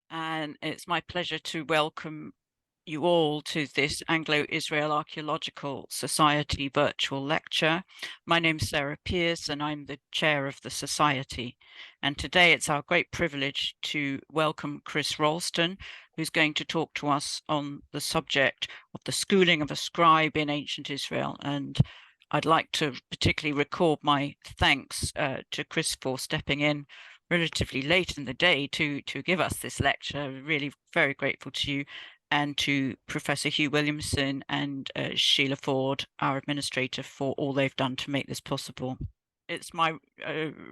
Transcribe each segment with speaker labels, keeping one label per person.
Speaker 1: and it's my pleasure to welcome you all to this Anglo-Israel Archaeological Society virtual lecture. My name's Sarah Pierce and I'm the chair of the Society. And today it's our great privilege to welcome Chris Rollston, who's going to talk to us on the subject of the schooling of a scribe in ancient Israel. And I'd like to particularly record my thanks to Chris for stepping in relatively late in the day to give us this lecture. Really very grateful to you, and to Professor Hugh Williamson and Sheila Ford, our administrator, for all they've done to make this possible. It's my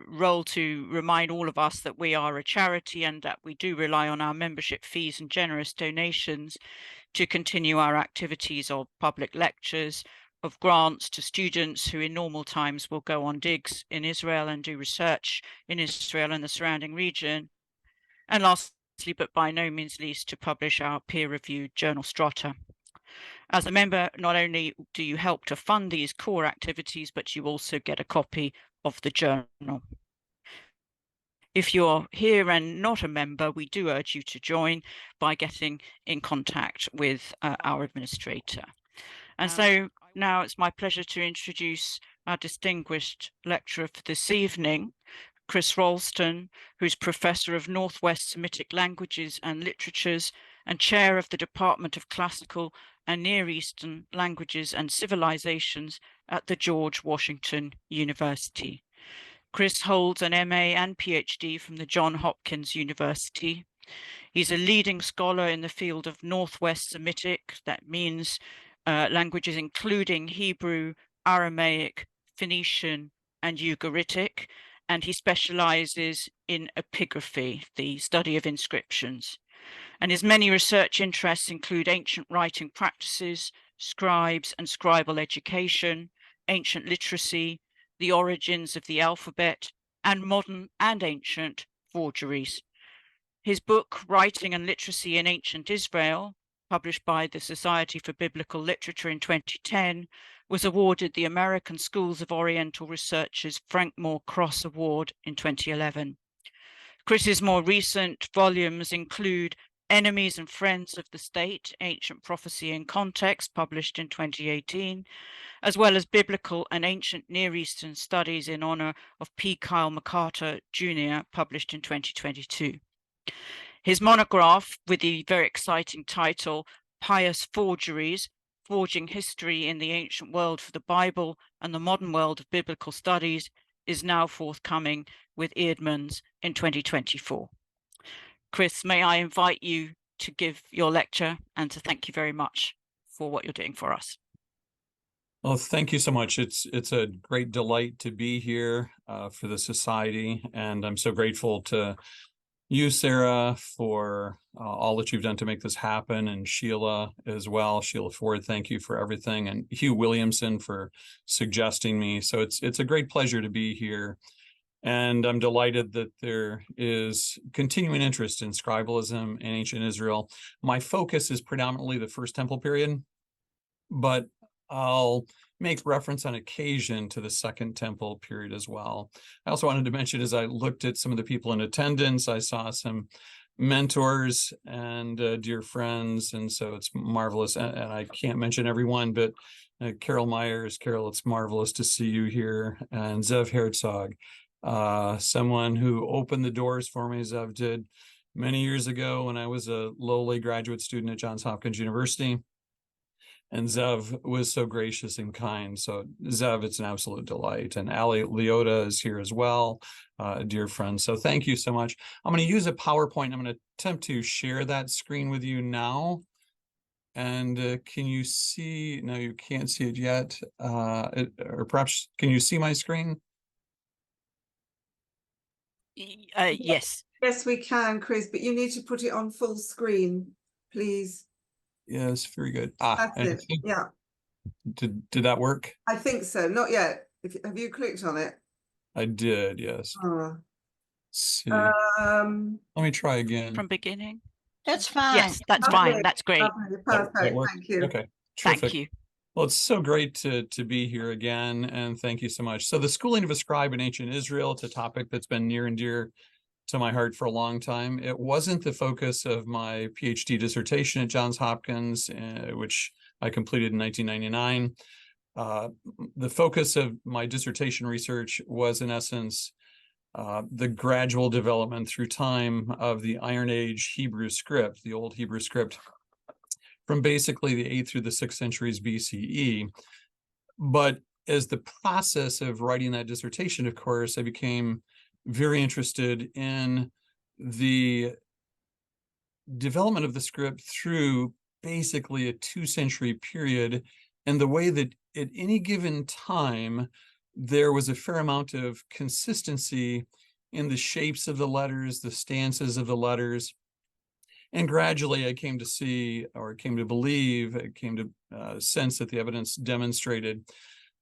Speaker 1: role to remind all of us that we are a charity and that we do rely on our membership fees and generous donations to continue our activities of public lectures, of grants to students who in normal times will go on digs in Israel and do research in Israel and the surrounding region. And lastly, but by no means least, to publish our peer-reviewed journal Strata. As a member, not only do you help to fund these core activities, but you also get a copy of the journal. If you're here and not a member, we do urge you to join by getting in contact with our administrator. And so now it's my pleasure to introduce our distinguished lecturer for this evening, Chris Rollston, who's Professor of Northwest Semitic Languages and Literatures and Chair of the Department of Classical and Near Eastern Languages and Civilizations at the George Washington University. Chris holds an MA and PhD from the Johns Hopkins University. He's a leading scholar in the field of Northwest Semitic. That means languages including Hebrew, Aramaic, Phoenician, and Ugaritic, and he specializes in epigraphy, the study of inscriptions. And his many research interests include ancient writing practices, scribes and scribal education, ancient literacy, the origins of the alphabet, and modern and ancient forgeries. His book, Writing and Literacy in Ancient Israel, published by the Society for Biblical Literature in 2010, was awarded the American Schools of Oriental Research's Frank Moore Cross Award in 2011. Chris's more recent volumes include Enemies and Friends of the State, Ancient Prophecy and Context, published in 2018, as well as Biblical and Ancient Near Eastern Studies in honor of P. Kyle McCarter, Jr., published in 2022. His monograph, with the very exciting title, Pious Forgeries, Forging History in the Ancient World for the Bible and the Modern World of Biblical Studies, is now forthcoming with Eerdmans in 2024. Chris, may I invite you to give your lecture and to thank you very much for what you're doing for us.
Speaker 2: Well, thank you so much. It's a great delight to be here for the Society, and I'm so grateful to you, Sarah, for all that you've done to make this happen, and Sheila as well. Sheila Ford, thank you for everything, and Hugh Williamson for suggesting me. So it's a great pleasure to be here, and I'm delighted that there is continuing interest in scribalism in ancient Israel. My focus is predominantly the First Temple period, but I'll make reference on occasion to the Second Temple period as well. I also wanted to mention, as I looked at some of the people in attendance, I saw some mentors and dear friends, and so it's marvelous. And I can't mention everyone, but Carol Myers, Carol, it's marvelous to see you here, and Zev Herzog, someone who opened the doors for me, Zev did many years ago when I was a lowly graduate student at Johns Hopkins University. And Zev was so gracious and kind. So Zev, it's an absolute delight. And Ali Leota is here as well, a dear friend. So thank you so much. I'm going to use a PowerPoint. I'm going to attempt to share that screen with you now. And can you see? No, you can't see it yet. Or perhaps, can you see my screen?
Speaker 1: Yes.
Speaker 3: Yes, we can, Chris, but you need to put it on full screen, please.
Speaker 2: Yes, very good.
Speaker 3: That's it. Yeah.
Speaker 2: Did that work?
Speaker 3: I think so. Not yet. Have you clicked on it?
Speaker 2: I did, yes.
Speaker 3: Oh.
Speaker 2: See. Let me try again.
Speaker 1: From beginning?
Speaker 4: That's fine.
Speaker 1: Yes, that's fine. That's great.
Speaker 3: Perfect. Thank you.
Speaker 2: Okay. Terrific.
Speaker 1: Thank you.
Speaker 2: Well, it's so great to be here again, and thank you so much. So the schooling of a scribe in ancient Israel, it's a topic that's been near and dear to my heart for a long time. It wasn't the focus of my PhD dissertation at Johns Hopkins, which I completed in 1999. The focus of my dissertation research was, in essence, the gradual development through time of the Iron Age Hebrew script, the old Hebrew script, from basically the 8th through the 6th centuries BCE. But as the process of writing that dissertation, of course, I became very interested in the development of the script through basically a 2-century period, and the way that at any given time, there was a fair amount of consistency in the shapes of the letters, the stances of the letters. And gradually I came to see, or came to believe, I came to sense that the evidence demonstrated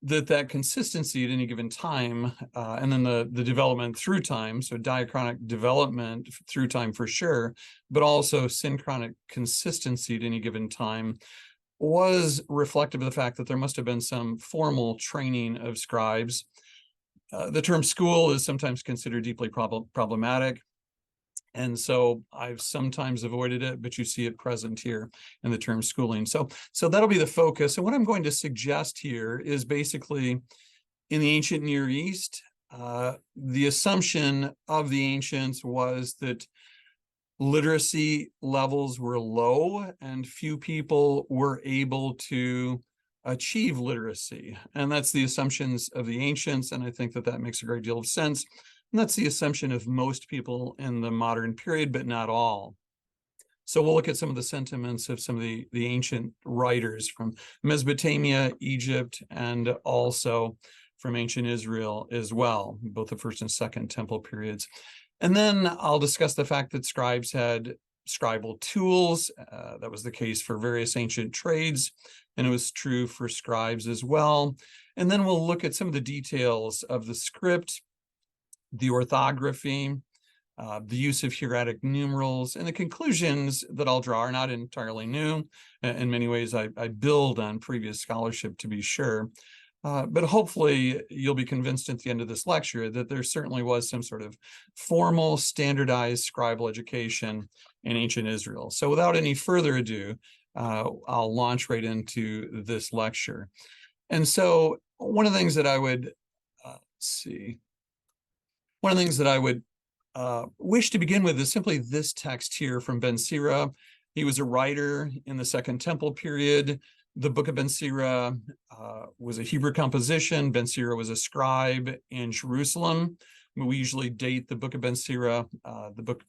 Speaker 2: that consistency at any given time, and then the development through time, so diachronic development through time for sure, but also synchronic consistency at any given time, was reflective of the fact that there must have been some formal training of scribes. The term school is sometimes considered deeply problematic, and so I've sometimes avoided it, but you see it present here in the term schooling. So that'll be the focus. And what I'm going to suggest here is basically, in the ancient Near East, the assumption of the ancients was that literacy levels were low and few people were able to achieve literacy. And that's the assumptions of the ancients, and I think that makes a great deal of sense. And that's the assumption of most people in the modern period, but not all. So we'll look at some of the sentiments of some of the ancient writers from Mesopotamia, Egypt, and also from ancient Israel as well, both the first and second temple periods. And then I'll discuss the fact that scribes had scribal tools. That was the case for various ancient trades, and it was true for scribes as well. And then we'll look at some of the details of the script, the orthography, the use of hieratic numerals, and the conclusions that I'll draw are not entirely new. In many ways, I build on previous scholarship, to be sure. But hopefully you'll be convinced at the end of this lecture that there certainly was some sort of formal, standardized scribal education in ancient Israel. So without any further ado, I'll launch right into this lecture. And so one of the things that I would, one of the things that I would wish to begin with is simply this text here from Ben Sira. He was a writer in the Second Temple period. The book of Ben Sira was a Hebrew composition. Ben Sira was a scribe in Jerusalem. We usually date the book of Ben Sira, the book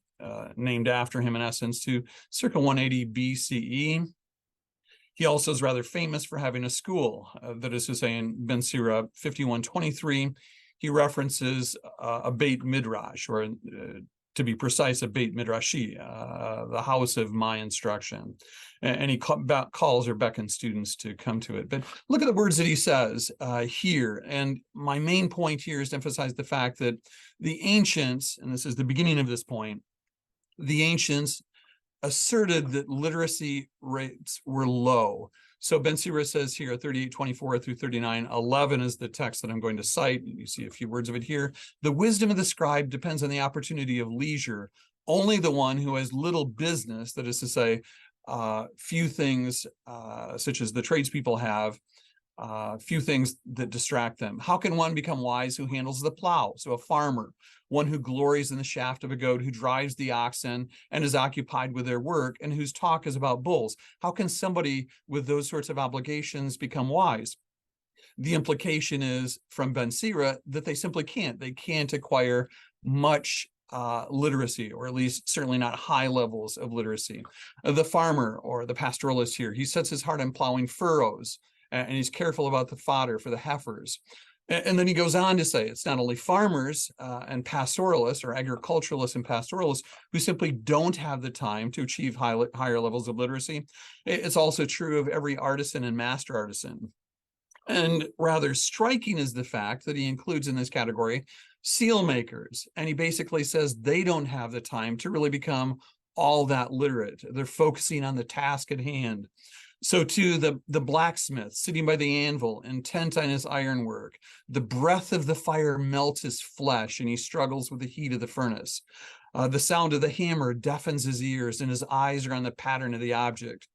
Speaker 2: named after him in essence, to circa 180 BCE. He also is rather famous for having a school, that is to say, in Ben Sira 5123, he references a Beit Midrash, or to be precise, a Beit Midrashi, the house of my instruction. And he calls or beckons students to come to it. But look at the words that he says here. And my main point here is to emphasize the fact that the ancients, and this is the beginning of this point, the ancients asserted that literacy rates were low. So Ben Sira says here, 38:24 through 39:11 is the text that I'm going to cite. You see a few words of it here. The wisdom of the scribe depends on the opportunity of leisure. Only the one who has little business, that is to say, few things such as the tradespeople have, few things that distract them. How can one become wise who handles the plow? So a farmer, one who glories in the shaft of a goat, who drives the oxen and is occupied with their work, and whose talk is about bulls. How can somebody with those sorts of obligations become wise? The implication is from Ben Sira that they simply can't. They can't acquire much literacy, or at least certainly not high levels of literacy. The farmer, or the pastoralist here, he sets his heart on plowing furrows, and he's careful about the fodder for the heifers. And then he goes on to say it's not only farmers and pastoralists, or agriculturalists and pastoralists, who simply don't have the time to achieve higher levels of literacy. It's also true of every artisan and master artisan. And rather striking is the fact that he includes in this category seal makers. And he basically says they don't have the time to really become all that literate. They're focusing on the task at hand. So too, the blacksmith sitting by the anvil, intent on his ironwork, the breath of the fire melts his flesh and he struggles with the heat of the furnace. The sound of the hammer deafens his ears, and his eyes are on the pattern of the object.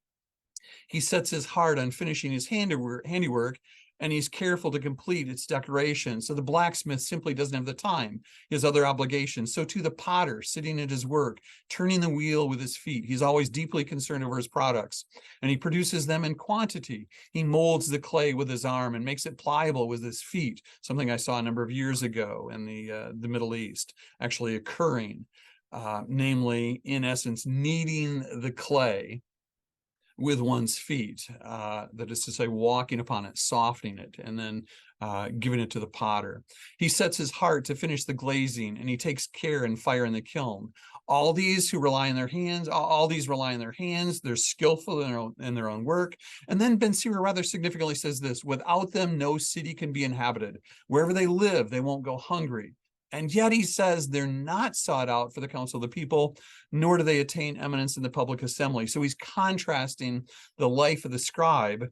Speaker 2: He sets his heart on finishing his handiwork, and he's careful to complete its decoration. So the blacksmith simply doesn't have the time, his other obligations. So to the potter sitting at his work, turning the wheel with his feet, he's always deeply concerned over his products, and he produces them in quantity. He molds the clay with his arm and makes it pliable with his feet, something I saw a number of years ago in the Middle East actually occurring, namely, in essence, kneading the clay with one's feet, that is to say, walking upon it, softening it, and then giving it to the potter. He sets his heart to finish the glazing, and he takes care and fire in the kiln. All these rely on their hands. They're skillful in their own work. And then Ben Sira rather significantly says this: without them, no city can be inhabited. Wherever they live, they won't go hungry. And yet he says they're not sought out for the council of the people, nor do they attain eminence in the public assembly. So he's contrasting the life of the scribe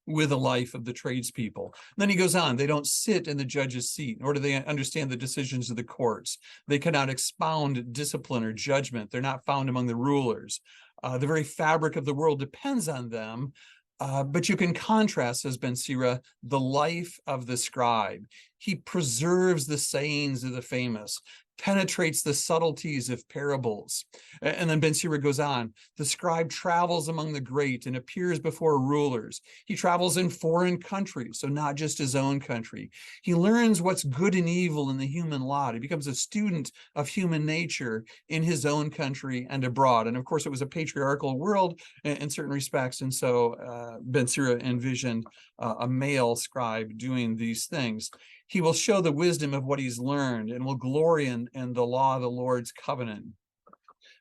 Speaker 2: with the life of the tradespeople. Then he goes on, they don't sit in the judge's seat, nor do they understand the decisions of the courts. They cannot expound discipline or judgment. They're not found among the rulers. The very fabric of the world depends on them. But you can contrast, says Ben Sira, the life of the scribe. He preserves the sayings of the famous, penetrates the subtleties of parables. And then Ben Sira goes on, the scribe travels among the great and appears before rulers. He travels in foreign countries, so not just his own country. He learns what's good and evil in the human lot. He becomes a student of human nature in his own country and abroad. And of course, it was a patriarchal world in certain respects. And so Ben Sira envisioned a male scribe doing these things. He will show the wisdom of what he's learned and will glory in the law of the Lord's covenant.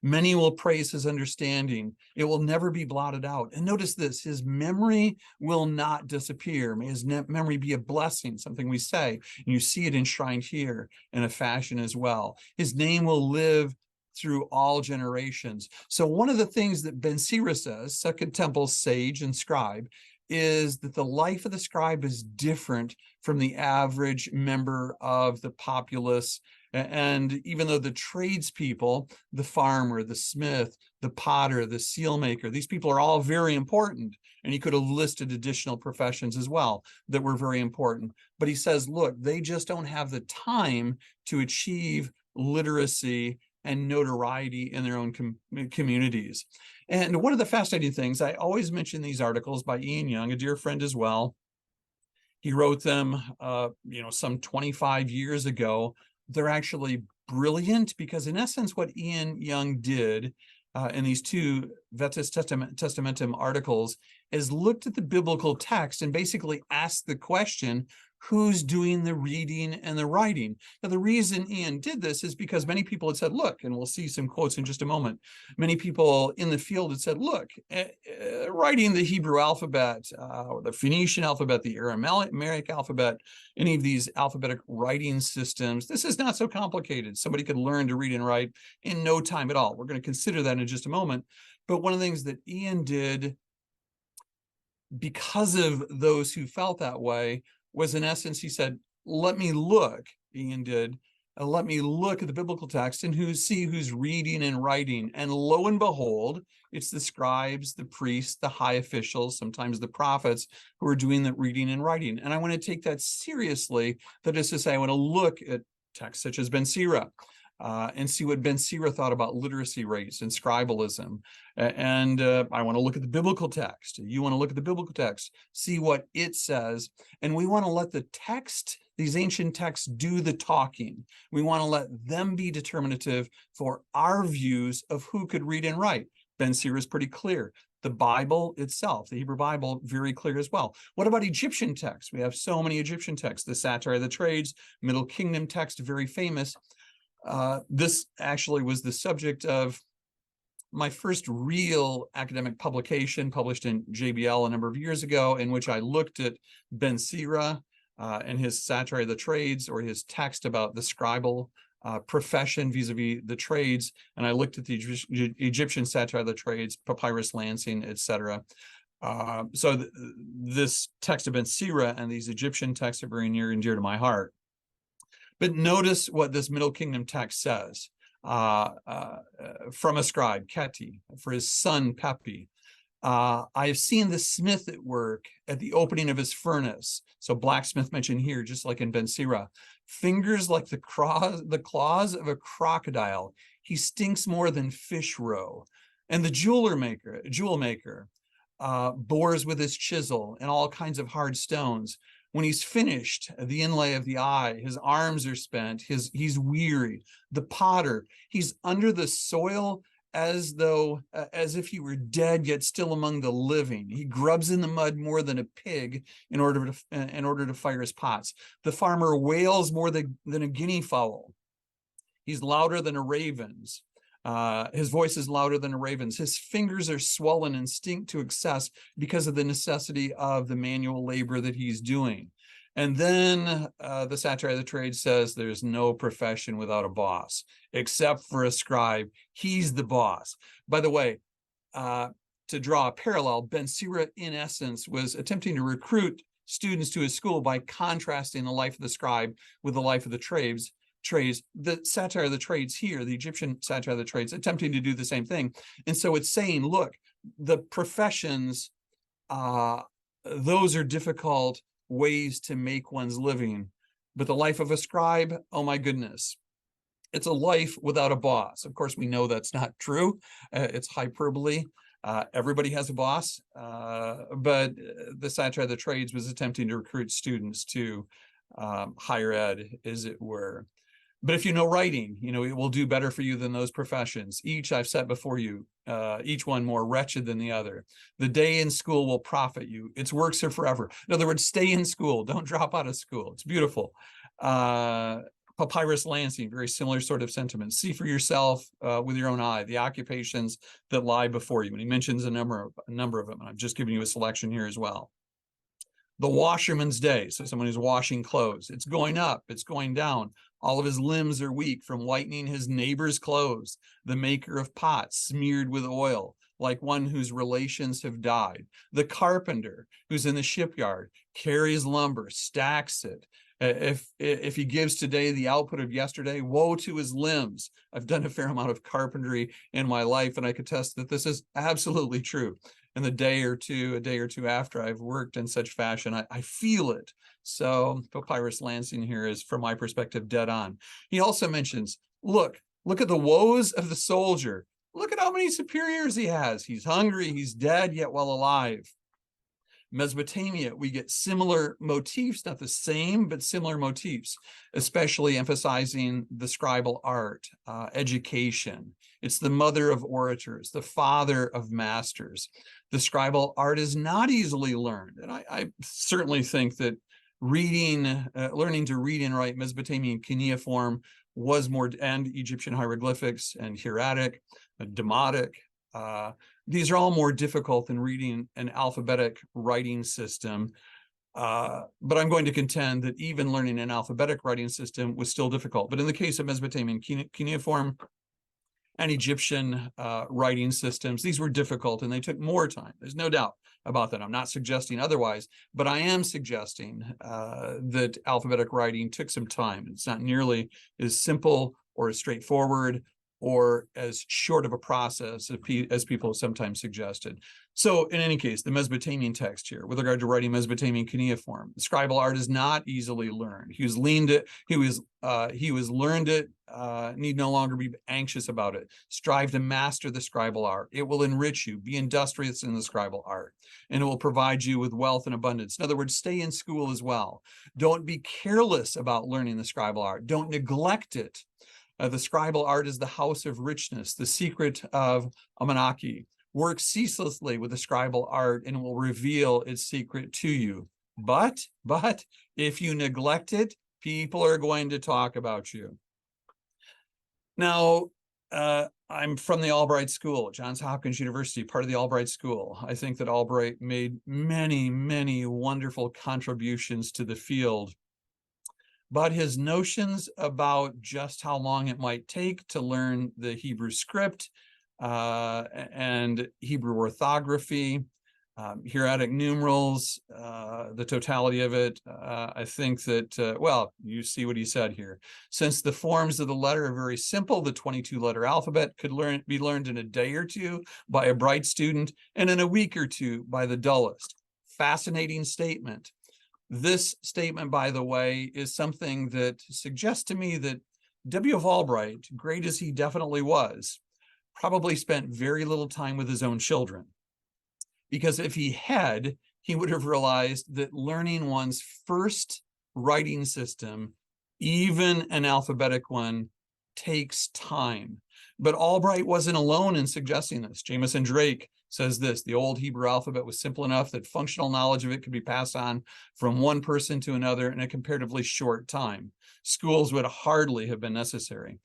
Speaker 2: Many will praise his understanding. It will never be blotted out. And notice this, his memory will not disappear. May his memory be a blessing, something we say. And you see it enshrined here in a fashion as well. His name will live through all generations. So one of the things that Ben Sira says, Second Temple sage and scribe, is that the life of the scribe is different from the average member of the populace. And even though the tradespeople, the farmer, the smith, the potter, the seal maker, these people are all very important. And he could have listed additional professions as well that were very important. But he says, look, they just don't have the time to achieve literacy and notoriety in their own communities. And one of the fascinating things, I always mention these articles by Ian Young, a dear friend as well. He wrote them, some 25 years ago. They're actually brilliant because in essence, what Ian Young did in these two Vetus Testamentum articles is looked at the biblical text and basically asked the question, who's doing the reading and the writing? Now, the reason Ian did this is because many people had said, look, and we'll see some quotes in just a moment. Many people in the field had said, look, writing the Hebrew alphabet, or the Phoenician alphabet, the Aramaic alphabet, any of these alphabetic writing systems, this is not so complicated. Somebody could learn to read and write in no time at all. We're going to consider that in just a moment. But one of the things that Ian did, because of those who felt that way, was in essence, he said, let me look, Ian did, let me look at the biblical text and see who's reading and writing. And lo and behold, it's the scribes, the priests, the high officials, sometimes the prophets who are doing the reading and writing. And I want to take that seriously. That is to say, I want to look at texts such as Ben Sira, and see what Ben Sira thought about literacy rates and scribalism. And I want to look at the biblical text. You want to look at the biblical text, see what it says. And we want to let the text, these ancient texts, do the talking. We want to let them be determinative for our views of who could read and write. Ben Sira is pretty clear. The Bible itself, the Hebrew Bible, very clear as well. What about Egyptian texts? We have so many Egyptian texts. The Satire of the Trades, Middle Kingdom text, very famous. This actually was the subject of my first real academic publication, published in JBL a number of years ago, in which I looked at Ben Sira and his Satire of the Trades, or his text about the scribal profession vis-a-vis the trades. And I looked at the Egyptian Satire of the Trades, Papyrus Lancing, etc. So this text of Ben Sira and these Egyptian texts are very near and dear to my heart. But notice what this Middle Kingdom text says. from a scribe, Keti, for his son, Pepi. I have seen the smith at work at the opening of his furnace. So blacksmith mentioned here, just like in Ben Sira. Fingers like the claws of a crocodile. He stinks more than fish roe. And the jewel maker, bores with his chisel and all kinds of hard stones. When he's finished the inlay of the eye, his arms are spent, he's weary. The potter, he's under the soil as if he were dead, yet still among the living. He grubs in the mud more than a pig in order to fire his pots. The farmer wails more than a guinea fowl. He's louder than a raven's. His voice is louder than a raven's. His fingers are swollen and stink to excess because of the necessity of the manual labor that he's doing. And then the Satire of the Trades says there's no profession without a boss, except for a scribe. He's the boss. By the way, to draw a parallel, Ben Sira, in essence, was attempting to recruit students to his school by contrasting the life of the scribe with the life of the trades. The Satire of the Trades here, the Egyptian Satire of the Trades, attempting to do the same thing. And so it's saying, look, the professions, those are difficult ways to make one's living. But the life of a scribe, oh my goodness, it's a life without a boss. Of course, we know that's not true. It's hyperbole. Everybody has a boss, but the Satire of the Trades was attempting to recruit students to higher ed, as it were. But if you know writing, it will do better for you than those professions. Each I've set before you, each one more wretched than the other. The day in school will profit you. Its works are forever. In other words, stay in school. Don't drop out of school. It's beautiful. Papyrus Lansing, very similar sort of sentiment. See for yourself with your own eye the occupations that lie before you. And he mentions a number of them. And I've just given you a selection here as well. The washerman's day, so someone who's washing clothes. It's going up, it's going down. All of his limbs are weak from whitening his neighbor's clothes. The maker of pots smeared with oil, like one whose relations have died. The carpenter who's in the shipyard carries lumber, stacks it. If he gives today the output of yesterday, woe to his limbs. I've done a fair amount of carpentry in my life, and I could attest that this is absolutely true. And a day or two after I've worked in such fashion, I feel it. So Papyrus Lansing here is, from my perspective, dead on. He also mentions, look at the woes of the soldier. Look at how many superiors he has. He's hungry, he's dead, yet well alive. Mesopotamia, we get similar motifs, not the same, but similar motifs, especially emphasizing the scribal art, education. It's the mother of orators, the father of masters. The scribal art is not easily learned. And I certainly think that learning to read and write Mesopotamian cuneiform was more, and Egyptian hieroglyphics and hieratic, demotic, these are all more difficult than reading an alphabetic writing system. But I'm going to contend that even learning an alphabetic writing system was still difficult. But in the case of Mesopotamian cuneiform and Egyptian writing systems, these were difficult and they took more time. There's no doubt about that. I'm not suggesting otherwise, but I am suggesting that alphabetic writing took some time. It's not nearly as simple or as straightforward or as short of a process as people have sometimes suggested. So in any case, the Mesopotamian text here, with regard to writing Mesopotamian cuneiform, the scribal art is not easily learned. He was learned it, need no longer be anxious about it. Strive to master the scribal art. It will enrich you. Be industrious in the scribal art, and it will provide you with wealth and abundance. In other words, stay in school as well. Don't be careless about learning the scribal art. Don't neglect it. The scribal art is the house of richness, the secret of Amanaki. Work ceaselessly with the scribal art and it will reveal its secret to you. But if you neglect it, people are going to talk about you. Now, I'm from the Albright School, Johns Hopkins University, part of the Albright School. I think that Albright made many, many wonderful contributions to the field. But his notions about just how long it might take to learn the Hebrew script and Hebrew orthography Hieratic numerals, the totality of it, I think that, well, you see what he said here. Since the forms of the letter are very simple, the 22-letter alphabet could be learned in a day or two by a bright student and in a week or two by the dullest. Fascinating statement. This statement, by the way, is something that suggests to me that W.F. Albright, great as he definitely was, probably spent very little time with his own children. Because if he had, he would have realized that learning one's first writing system, even an alphabetic one, takes time. But Albright wasn't alone in suggesting this. Jamison Drake says this: the old Hebrew alphabet was simple enough that functional knowledge of it could be passed on from one person to another in a comparatively short time. Schools would hardly have been necessary.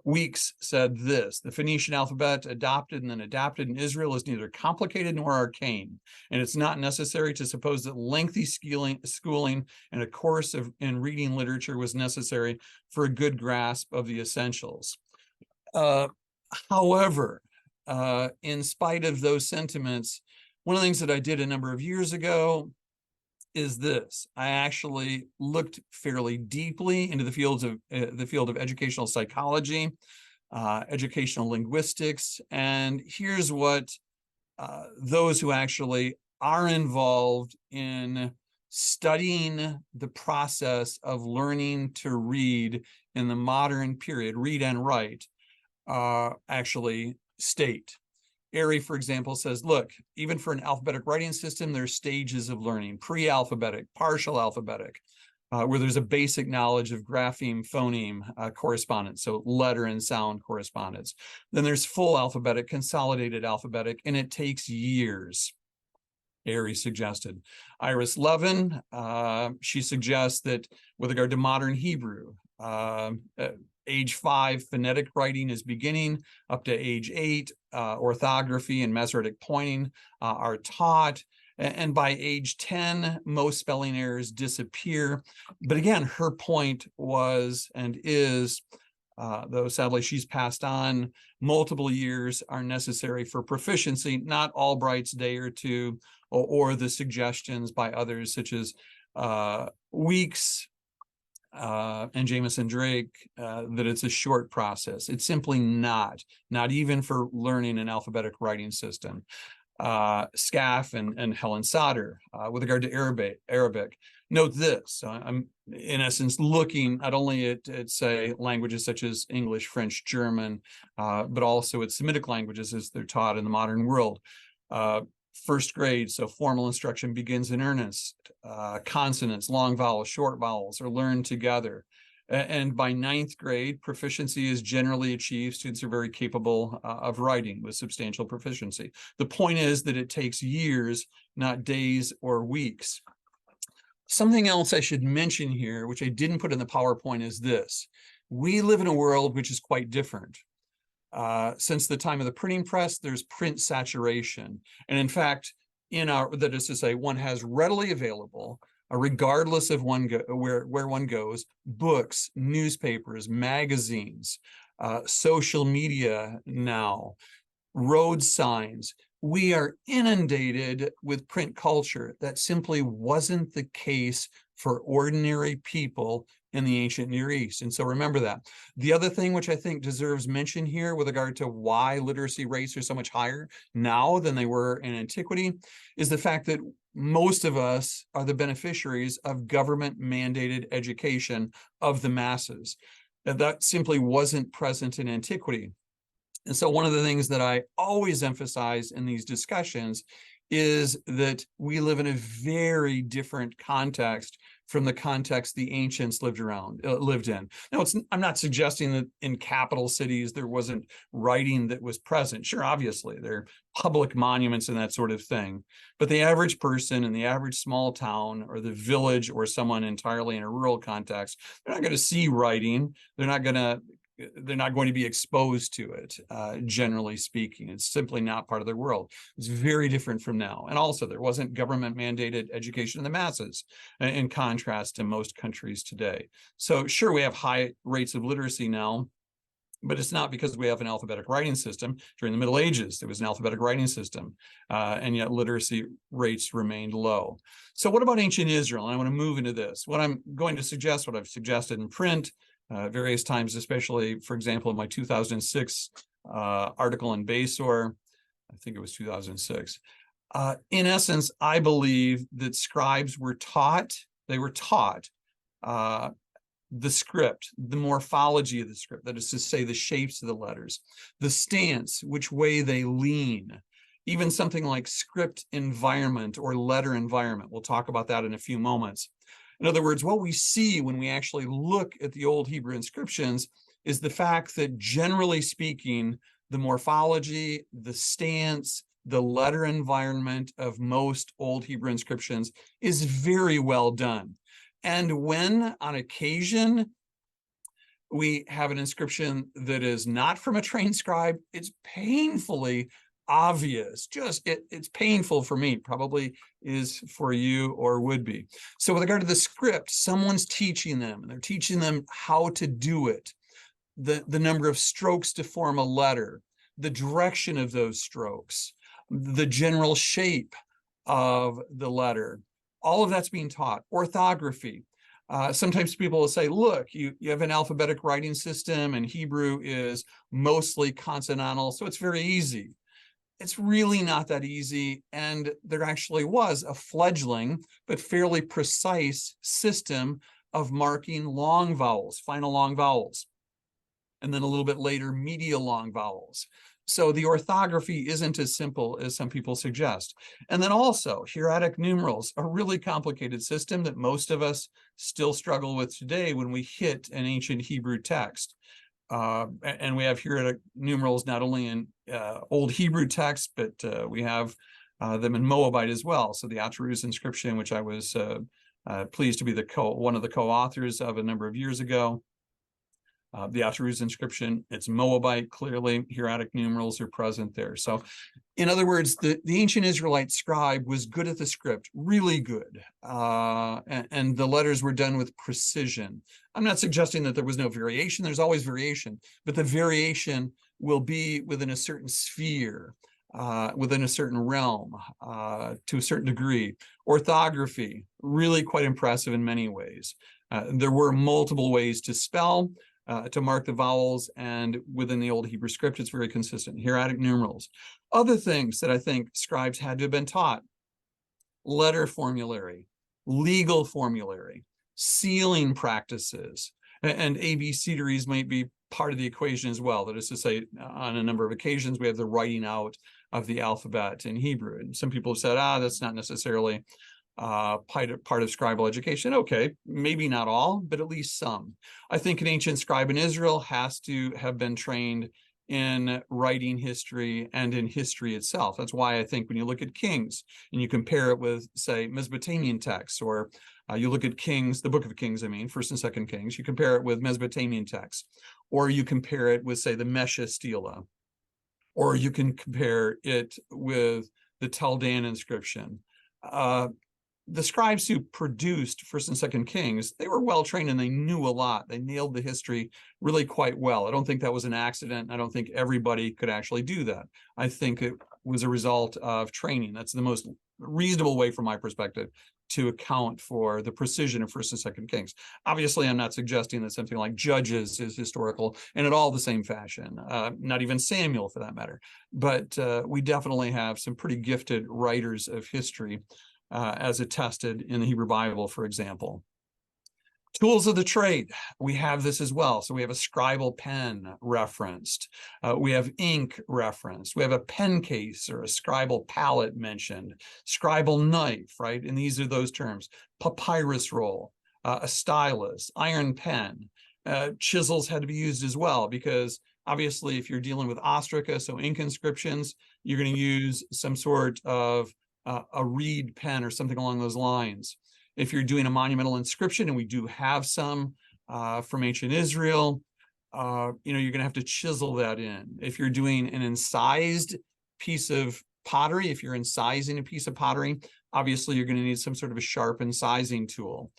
Speaker 2: Weeks said this: the Phoenician alphabet, adopted and then adapted in Israel, is neither complicated nor arcane, and it's not necessary to suppose that lengthy schooling and a course in reading literature was necessary for a good grasp of the essentials. However, in spite of those sentiments, one of the things that I did a number of years ago is this: I actually looked fairly deeply into the field of educational psychology, educational linguistics, and here's what those who actually are involved in studying the process of learning to read in the modern period, read and write, actually state. Airy, for example, says, look, even for an alphabetic writing system, there's stages of learning: pre-alphabetic, partial alphabetic, where there's a basic knowledge of grapheme, phoneme correspondence, so letter and sound correspondence. Then there's full alphabetic, consolidated alphabetic, and it takes years, Airy suggested. Iris Levin, she suggests that with regard to modern Hebrew, age 5, phonetic writing is beginning. Up to age 8, orthography and Masoretic pointing are taught. And by age 10, most spelling errors disappear. But again, her point was and is, though sadly she's passed on, multiple years are necessary for proficiency, not Albright's day or two, or the suggestions by others such as Weeks, and Jamison Drake, that it's a short process. It's simply not even for learning an alphabetic writing system. Scaff and Helen Sauter, with regard to Arabic, note this: I'm in essence looking not only at say languages such as English, French, German, but also at Semitic languages as they're taught in the modern world. First grade, so formal instruction begins in earnest. Consonants, long vowels, short vowels are learned together. And by 9th grade, proficiency is generally achieved. Students are very capable of writing with substantial proficiency. The point is that it takes years, not days or weeks. Something else I should mention here, which I didn't put in the PowerPoint, is this: we live in a world which is quite different. Since the time of the printing press, there's print saturation. And in fact, that is to say, one has readily available, regardless of where one goes, books, newspapers, magazines, social media now, road signs. We are inundated with print culture. That simply wasn't the case for ordinary people in the ancient Near East. And so remember that. The other thing which I think deserves mention here with regard to why literacy rates are so much higher now than they were in antiquity is the fact that most of us are the beneficiaries of government mandated education of the masses. And that simply wasn't present in antiquity. And so one of the things that I always emphasize in these discussions is that we live in a very different context from the context the ancients lived in. Now, I'm not suggesting that in capital cities there wasn't writing that was present. Sure, obviously, there are public monuments and that sort of thing. But the average person in the average small town or the village or someone entirely in a rural context, they're not going to see writing. They're not going to be exposed to it, generally speaking. It's simply not part of their world. It's very different from now. And also, there wasn't government mandated education in the masses, in contrast to most countries today. So sure, we have high rates of literacy now, but it's not because we have an alphabetic writing system. During the Middle Ages, there was an alphabetic writing system, and yet literacy rates remained low. So what about ancient Israel? And I want to move into this. What I'm going to suggest, what I've suggested in print various times, especially, for example, in my 2006 article in Basor, I think it was 2006. In essence, I believe that scribes were taught, the script, the morphology of the script, that is to say, the shapes of the letters, the stance, which way they lean, even something like script environment or letter environment. We'll talk about that in a few moments. In other words, what we see when we actually look at the Old Hebrew inscriptions is the fact that, generally speaking, the morphology, the stance, the letter environment of most Old Hebrew inscriptions is very well done. And when, on occasion, we have an inscription that is not from a trained scribe, it's painfully obvious. It's painful for me, probably is for you or would be. So with regard to the script, someone's teaching them, and they're teaching them how to do it, the number of strokes to form a letter, the direction of those strokes, the general shape of the letter. All of that's being taught. Orthography. Sometimes people will say, look, you have an alphabetic writing system and Hebrew is mostly consonantal, so it's very easy. It's really not that easy. And there actually was a fledgling but fairly precise system of marking long vowels, final long vowels, and then a little bit later, medial long vowels. So the orthography isn't as simple as some people suggest. And then also hieratic numerals, a really complicated system that most of us still struggle with today when we hit an ancient Hebrew text. And we have hieratic numerals not only in Old Hebrew texts, but we have them in Moabite as well. So the Ataruz inscription, which I was pleased to be one of the co-authors of a number of years ago. The Ataruz inscription, it's Moabite, clearly hieratic numerals are present there. So in other words, the ancient Israelite scribe was good at the script, really good. And the letters were done with precision. I'm not suggesting that there was no variation. There's always variation, but the variation will be within a certain sphere, within a certain realm, to a certain degree. Orthography, really quite impressive in many ways. There were multiple ways to spell, to mark the vowels, and within the Old Hebrew script, it's very consistent. Hieratic numerals. Other things that I think scribes had to have been taught: letter formulary, legal formulary, sealing practices, and abecedaries might be part of the equation as well. That is to say, on a number of occasions, we have the writing out of the alphabet in Hebrew. And some people have said, that's not necessarily part of scribal education. Okay, maybe not all, but at least some. I think an ancient scribe in Israel has to have been trained in writing history and in history itself. That's why I think when you look at Kings and you compare it with, say, Mesopotamian texts, or you look at Kings, the Book of Kings, I mean, First and Second Kings, you compare it with Mesopotamian texts, or you compare it with, say, the Mesha Stela, or you can compare it with the Taldan inscription. The scribes who produced First and Second Kings, they were well trained and they knew a lot. They nailed the history really quite well. I don't think that was an accident. I don't think everybody could actually do that. I think it was a result of training. That's the most reasonable way, from my perspective, to account for the precision of First and Second Kings. Obviously, I'm not suggesting that something like Judges is historical and at all the same fashion, not even Samuel for that matter. But we definitely have some pretty gifted writers of history, as attested in the Hebrew Bible, for example. Tools of the trade, we have this as well. So we have a scribal pen referenced. We have ink referenced. We have a pen case or a scribal palette mentioned. Scribal knife, right? And these are those terms. Papyrus roll, a stylus, iron pen. Chisels had to be used as well, because obviously if you're dealing with ostraca, so ink inscriptions, you're going to use some sort of a reed pen or something along those lines. If you're doing a monumental inscription, and we do have some from ancient Israel, you're going to have to chisel that in. If you're doing an incised piece of pottery, if you're incising a piece of pottery, obviously you're going to need some sort of a sharp incising tool.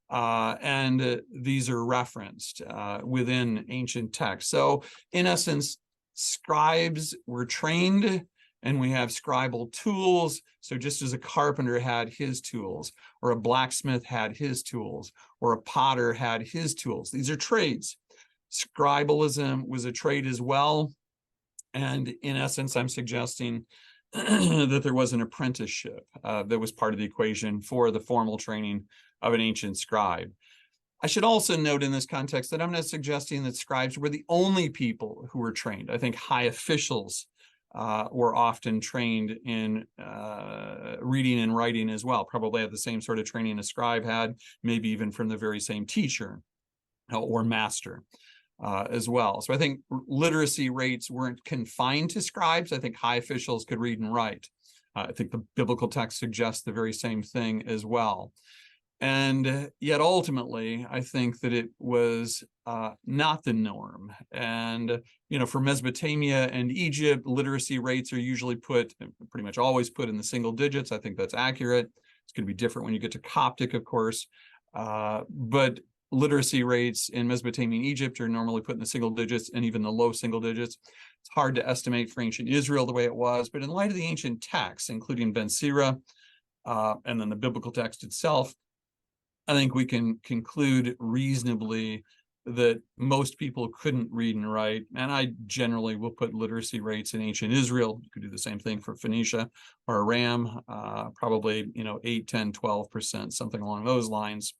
Speaker 2: and these are referenced within ancient texts. So in essence, scribes were trained, and we have scribal tools. So just as a carpenter had his tools, or a blacksmith had his tools, or a potter had his tools, these are trades. Scribalism was a trade as well. And in essence, I'm suggesting that there was an apprenticeship that was part of the equation for the formal training of an ancient scribe. I should also note in this context that I'm not suggesting that scribes were the only people who were trained. I think high officials were often trained in reading and writing as well, probably had the same sort of training a scribe had, maybe even from the very same teacher or master. As well. So I think literacy rates weren't confined to scribes. I think high officials could read and write. I think the biblical text suggests the very same thing as well. And yet ultimately, I think that it was not the norm. And, you know, for Mesopotamia and Egypt, literacy rates are usually pretty much always put in the single digits. I think that's accurate. It's going to be different when you get to Coptic, of course. But literacy rates in Mesopotamia and Egypt are normally put in the single digits and even the low single digits. It's hard to estimate for ancient Israel the way it was, but in light of the ancient texts, including Ben Sira, and then the biblical text itself, I think we can conclude reasonably that most people couldn't read and write. And I generally will put literacy rates in ancient Israel. You could do the same thing for Phoenicia or Aram, probably, 8, 10, 12%, something along those lines.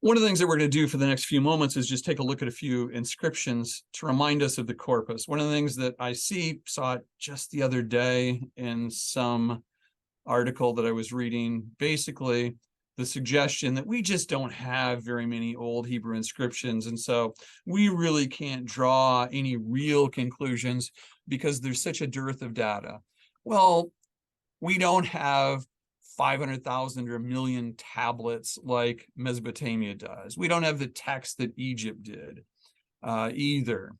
Speaker 2: One of the things that we're going to do for the next few moments is just take a look at a few inscriptions to remind us of the corpus. One of the things that I saw it just the other day in some article that I was reading, basically the suggestion that we just don't have very many old Hebrew inscriptions. And so we really can't draw any real conclusions because there's such a dearth of data. Well, we don't have 500,000 or 1 million tablets like Mesopotamia does. We don't have the text that Egypt did either.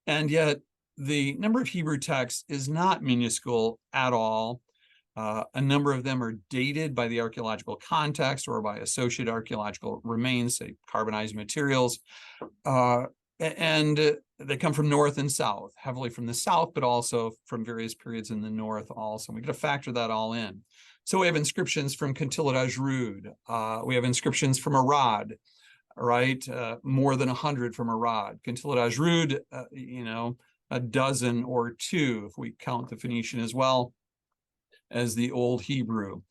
Speaker 2: And yet the number of Hebrew texts is not minuscule at all. A number of them are dated by the archaeological context or by associated archaeological remains, say carbonized materials. And they come from north and south, heavily from the south, but also from various periods in the north also. We got to factor that all in. So we have inscriptions from Kuntilat Ajrud. We have inscriptions from Arad, right? More than 100 from Arad. Kuntilat Ajrud, a dozen or two, if we count the Phoenician as well as the Old Hebrew.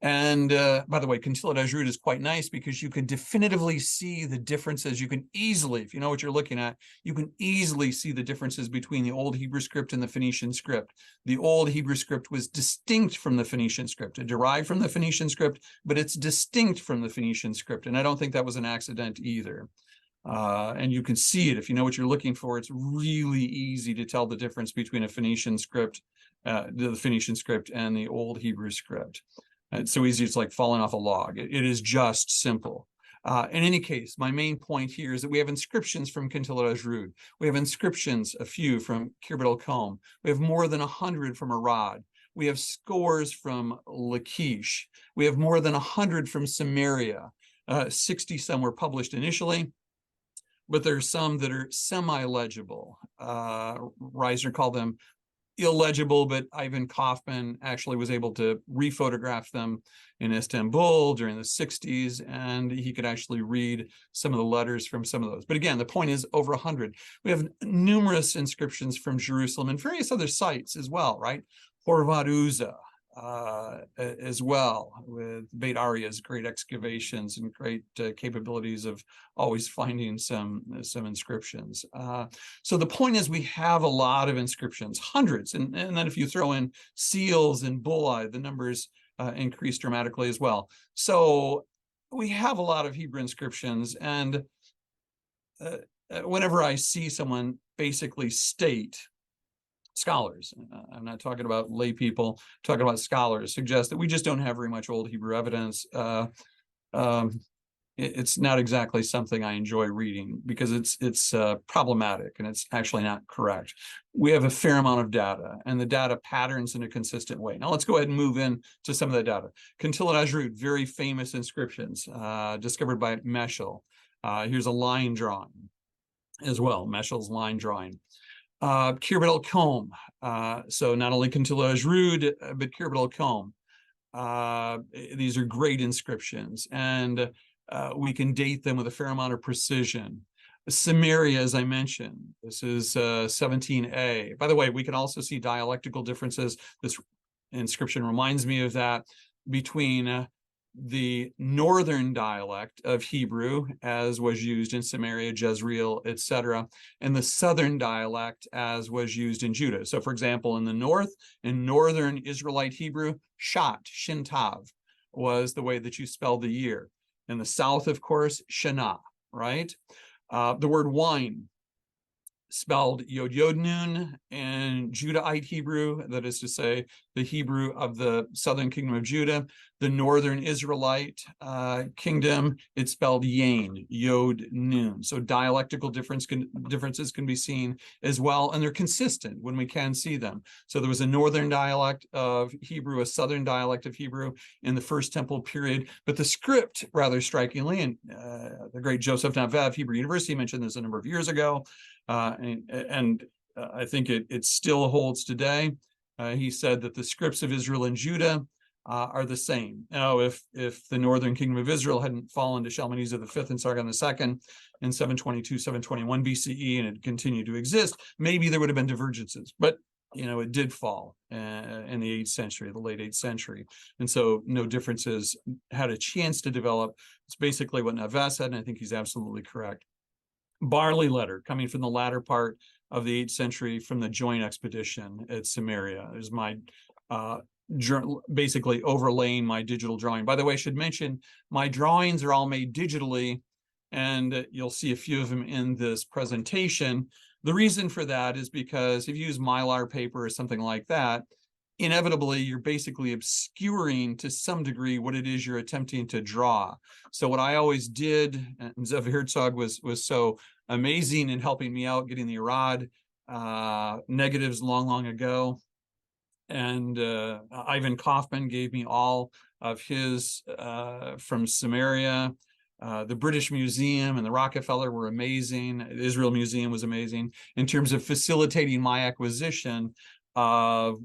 Speaker 2: And by the way, Kuntilat Ajrud is quite nice because you can definitively see the differences. You can easily, if you know what you're looking at, you can easily see the differences between the Old Hebrew script and the Phoenician script. The Old Hebrew script was distinct from the Phoenician script. It derived from the Phoenician script, but it's distinct from the Phoenician script. And I don't think that was an accident either. And you can see it if you know what you're looking for. It's really easy to tell the difference between a Phoenician script, the Phoenician script, and the Old Hebrew script. It's so easy, it's like falling off a log. It is just simple. In any case, my main point here is that we have inscriptions from Kuntilat Ajrud. We have inscriptions, a few from Khirbet el-Kom. We have more than 100 from Arad. We have scores from Lachish. We have more than 100 from Samaria. 60 some were published initially, but there are some that are semi-legible. Reisner called them illegible, but Ivan Kaufman actually was able to rephotograph them in Istanbul during the 60s, and he could actually read some of the letters from some of those. But again, the point is over 100. We have numerous inscriptions from Jerusalem and various other sites as well, right? Horvat Uza as well, with Beit Aria's great excavations and great capabilities of always finding some inscriptions. So the point is we have a lot of inscriptions, hundreds, and then if you throw in seals and bullae, the numbers increase dramatically as well. So we have a lot of Hebrew inscriptions, and whenever I see someone basically state, scholars, I'm not talking about lay people, talking about scholars, suggest that we just don't have very much Old Hebrew evidence. it's not exactly something I enjoy reading because it's problematic and it's actually not correct. We have a fair amount of data, and the data patterns in a consistent way. Now let's go ahead and move in to some of the data. Quintilla Ajrud, very famous inscriptions discovered by Meshel. Here's a line drawing as well, Meshel's line drawing. Khirbet el-Kom, so not only Quintilla Ajrud, but Khirbet el-Kom. These are great inscriptions, and we can date them with a fair amount of precision. Samaria, as I mentioned, this is 17a. By the way, we can also see dialectical differences. This inscription reminds me of that between the northern dialect of Hebrew, as was used in Samaria, Jezreel, etc., and the southern dialect as was used in Judah. So, for example, in the north, in northern Israelite Hebrew, shat, shin tav, was the way that you spelled the year. In the south, of course, shana, right? The word wine, spelled yod yod nun in Judahite Hebrew, that is to say, the Hebrew of the southern kingdom of Judah. The northern Israelite kingdom, it's spelled yain, yod nun. So dialectical differences can be seen as well, and they're consistent when we can see them. So there was a northern dialect of Hebrew, a southern dialect of Hebrew in the First Temple period, but the script, rather strikingly, and the great Joseph Navev, Hebrew University, mentioned this a number of years ago, and I think it still holds today. He said that the scripts of Israel and Judah are the same. Now, if the northern kingdom of Israel hadn't fallen to Shalmaneser V and Sargon II in 722, 721 BCE, and it continued to exist, maybe there would have been divergences. But it did fall in the 8th century, the late 8th century. And so no differences had a chance to develop. It's basically what Navev said, and I think he's absolutely correct. Barley letter coming from the latter part of the 8th century from the joint expedition at Samaria is my basically overlaying my digital drawing. By the way, I should mention my drawings are all made digitally, and you'll see a few of them in this presentation. The reason for that is because if you use Mylar paper or something like that, inevitably you're basically obscuring to some degree what it is you're attempting to draw. So what I always did, and Zev Herzog was so amazing in helping me out getting the Arad negatives long ago, and Ivan Kaufman gave me all of his from Samaria. The British Museum and the Rockefeller were amazing. The Israel Museum was amazing in terms of facilitating my acquisition of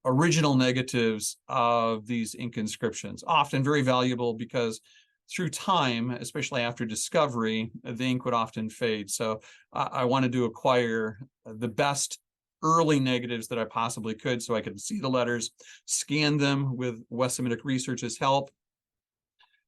Speaker 2: original negatives of these ink inscriptions, often very valuable because through time, especially after discovery, the ink would often fade. So I wanted to acquire the best early negatives that I possibly could so I could see the letters, scan them with West Semitic Research's help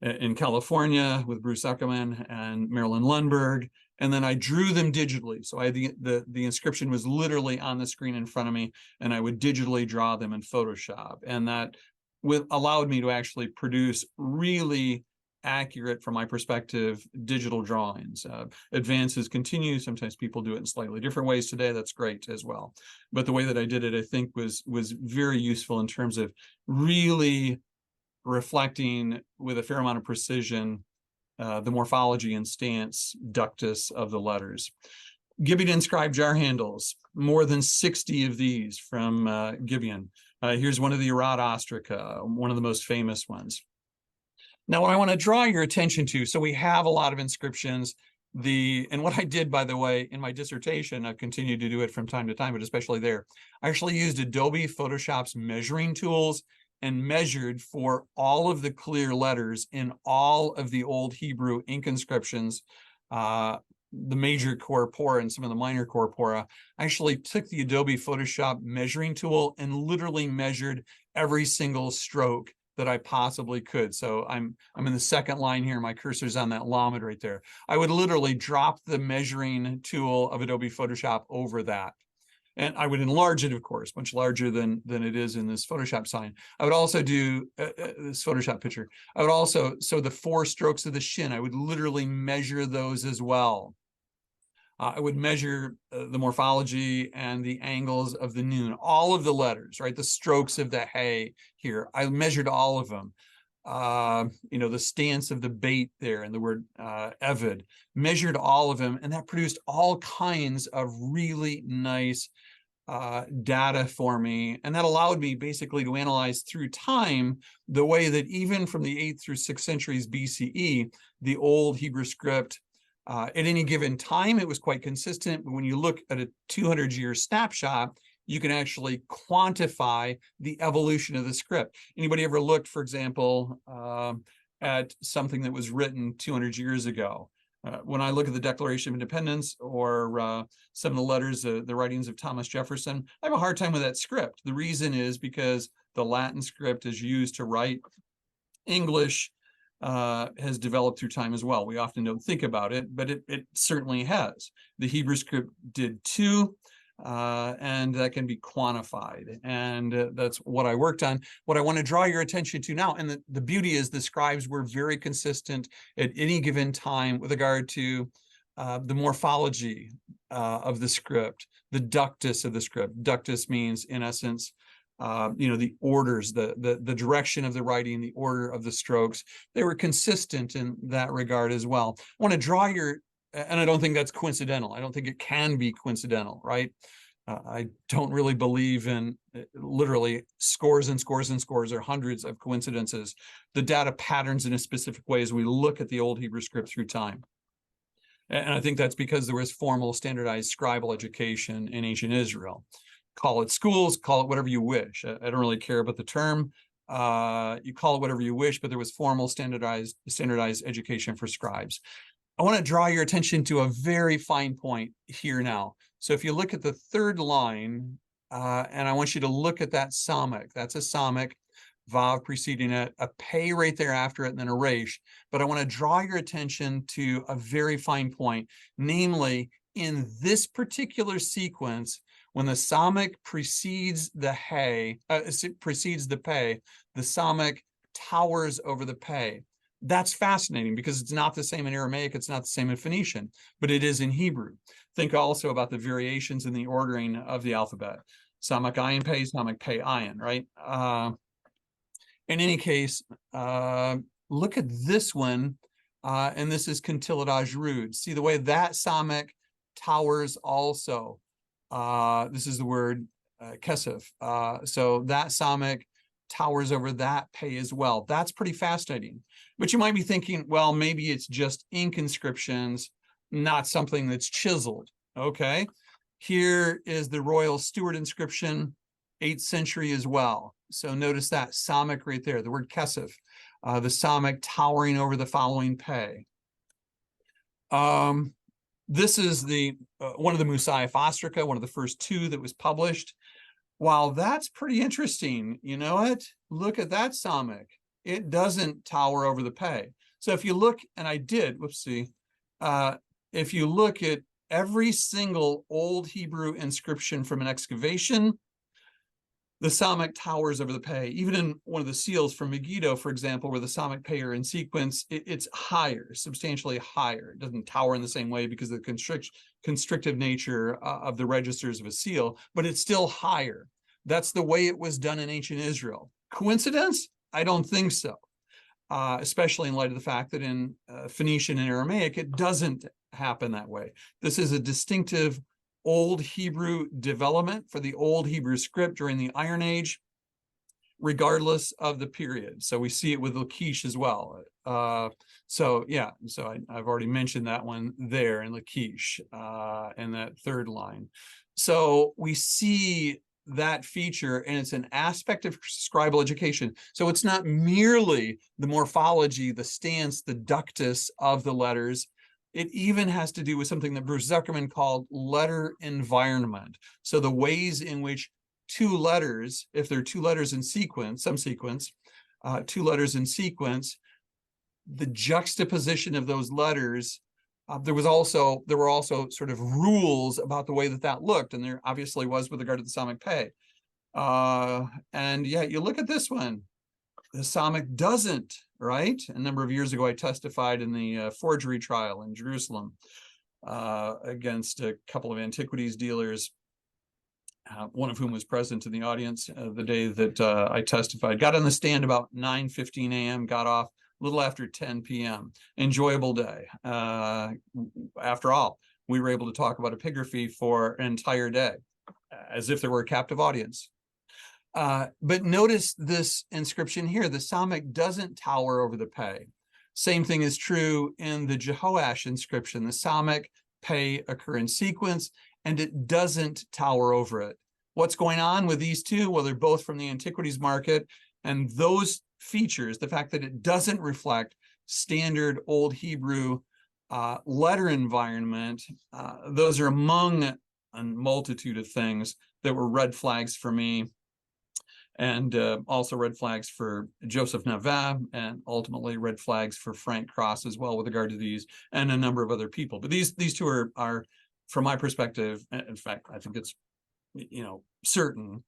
Speaker 2: in California with Bruce Eckerman and Marilyn Lundberg, and then I drew them digitally. So I had the inscription was literally on the screen in front of me, and I would digitally draw them in Photoshop, and that allowed me to actually produce really accurate, from my perspective, digital drawings. Advances continue. Sometimes people do it in slightly different ways today. That's great as well. But the way that I did it, I think, was very useful in terms of really reflecting with a fair amount of precision the morphology and stance ductus of the letters. Gibeon inscribed jar handles, more than 60 of these from Gibeon. Here's one of the Arad ostraca, one of the most famous ones. Now, what I want to draw your attention to, so we have a lot of inscriptions. And what I did, by the way, in my dissertation, I've continued to do it from time to time, but especially there, I actually used Adobe Photoshop's measuring tools and measured for all of the clear letters in all of the old Hebrew ink inscriptions, the major corpora and some of the minor corpora. I actually took the Adobe Photoshop measuring tool and literally measured every single stroke that I possibly could. So I'm in the second line here. My cursor's on that lamed right there. I would literally drop the measuring tool of Adobe Photoshop over that. And I would enlarge it, of course, much larger than it is in this Photoshop sign. I would also do this Photoshop picture. I would also, so the 4 strokes of the shin, I would literally measure those as well. I would measure the morphology and the angles of the noon, all of the letters, right? The strokes of the hay here. I measured all of them. the stance of the bait there and the word evid, measured all of them, and that produced all kinds of really nice data for me. And that allowed me basically to analyze through time the way that even from the 8th through 6th centuries BCE, the old Hebrew script, at any given time, it was quite consistent. But when you look at a 200-year snapshot, you can actually quantify the evolution of the script. Anybody ever looked, for example, at something that was written 200 years ago? When I look at the Declaration of Independence or some of the letters, the writings of Thomas Jefferson, I have a hard time with that script. The reason is because the Latin script is used to write. English has developed through time as well. We often don't think about it, but it certainly has. The Hebrew script did too. And that can be quantified. And that's what I worked on. What I want to draw your attention to now, and the beauty is the scribes were very consistent at any given time with regard to the morphology of the script, the ductus of the script. Ductus means, in essence, the orders, the direction of the writing, the order of the strokes. They were consistent in that regard as well. I want to draw your and I don't think that's coincidental. I don't think it can be coincidental, right? I don't really believe in literally scores and scores and scores or hundreds of coincidences. The data patterns in a specific way as we look at the old Hebrew script through time. And I think that's because there was formal standardized scribal education in ancient Israel. Call it schools, call it whatever you wish. I don't really care about the term. You call it whatever you wish, but there was formal standardized education for scribes. I want to draw your attention to a very fine point here now. So if you look at the third line, and I want you to look at that samic. That's a samic, vav preceding it, a pay right there after it, and then a resh. But I want to draw your attention to a very fine point, namely in this particular sequence, when the samic precedes the precedes the pay, the samic towers over the pay. That's fascinating because it's not the same in Aramaic, it's not the same in Phoenician, but it is in Hebrew. Think also about the variations in the ordering of the alphabet. Samak ayin pei, samak pei ayin, right? In any case, look at this one, and this is Kuntiladaj Rud. See the way that samak towers also. This is the word kesef. So that samak towers over that pay as well. That's pretty fascinating. But you might be thinking, well, maybe it's just ink inscriptions, not something that's chiseled. Okay, here is the royal steward inscription, 8th century as well. So notice that samic right there, the word kesef, the samic towering over the following pay. This is the one of the Musayaf Ostraca, one of the first two that was published. Wow, that's pretty interesting. You know what? Look at that samic. It doesn't tower over the pay. So if you look, and I did, if you look at every single old Hebrew inscription from an excavation, the samic towers over the pay. Even in one of the seals from Megiddo, for example, where the samic pay are in sequence, it's higher, substantially higher. It doesn't tower in the same way because of the constrictive nature of the registers of a seal, but it's still higher. That's the way it was done in ancient Israel. Coincidence? I don't think so, especially in light of the fact that in Phoenician and Aramaic, it doesn't happen that way. This is a distinctive Old Hebrew development for the Old Hebrew script during the Iron Age, regardless of the period. So we see it with Lachish as well. So I've already mentioned that one there in Lachish in that third line. So we see that feature, and it's an aspect of scribal education. So it's not merely the morphology, the stance, the ductus of the letters. It even has to do with something that Bruce Zuckerman called letter environment. So the ways in which two letters, if there are two letters in sequence, two letters in sequence, the juxtaposition of those letters, there were also sort of rules about the way that looked, and there obviously was with regard to the samic pay. And yeah, you look at this one, the samic doesn't, right? A number of years ago, I testified in the forgery trial in Jerusalem against a couple of antiquities dealers. one of whom was present in the audience the day that I testified. Got on the stand about 9:15 a.m., got off a little after 10 p.m. Enjoyable day. After all, we were able to talk about epigraphy for an entire day, as if there were a captive audience. But notice this inscription here. The Samic doesn't tower over the pei. Same thing is true in the Jehoash inscription. The Samic pei occur in sequence, and it doesn't tower over it. What's going on with these two? Well, they're both from the antiquities market, and those features, the fact that it doesn't reflect standard Old Hebrew letter environment, those are among a multitude of things that were red flags for me, and also red flags for Joseph Navet, and ultimately red flags for Frank Cross as well with regard to these, and a number of other people. But these two are from my perspective, in fact, I think it's, certain,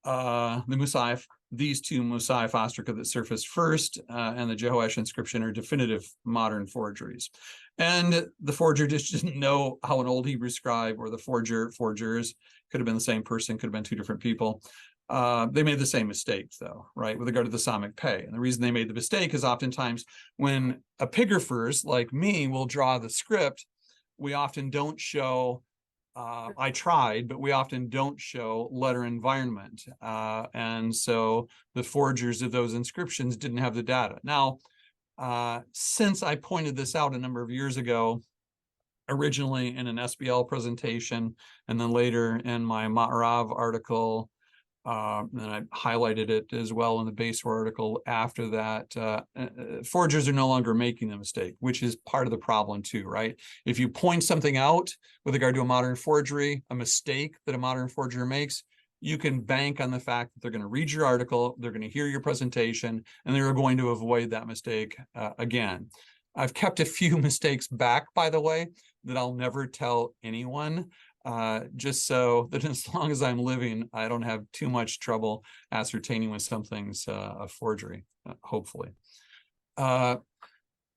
Speaker 2: the Musaf, these two Musaf ostraca that surfaced first, and the Jehoash inscription are definitive modern forgeries. And the forger just didn't know how an Old Hebrew scribe or the forgers could have been the same person, could have been two different people. They made the same mistake, though, right, with regard to the Samic pei. And the reason they made the mistake is oftentimes when epigraphers like me will draw the script, we often don't show, I tried, but we often don't show letter environment. And so the forgers of those inscriptions didn't have the data. Now, since I pointed this out a number of years ago, originally in an SBL presentation, and then later in my Ma'arav article, and I highlighted it as well in the Beis article after that, forgers are no longer making the mistake, which is part of the problem too, right? If you point something out with regard to a modern forgery, a mistake that a modern forger makes, you can bank on the fact that they're going to read your article, they're going to hear your presentation, and they're going to avoid that mistake again. I've kept a few mistakes back, by the way, that I'll never tell anyone. Just so that as long as I'm living, I don't have too much trouble ascertaining when something's a forgery, hopefully.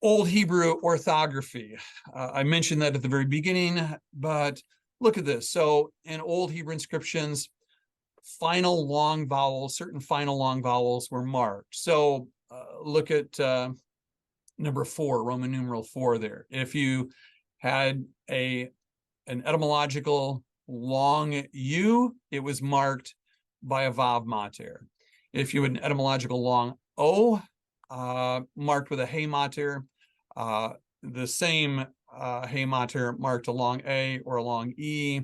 Speaker 2: Old Hebrew orthography. I mentioned that at the very beginning, but look at this. So in Old Hebrew inscriptions, final long vowels, certain final long vowels were marked. So look at number 4, Roman numeral 4 there. If you had an etymological long U, it was marked by a Vav Mater. If you had an etymological long O, marked with a He Mater, the same He Mater marked a long A or a long E.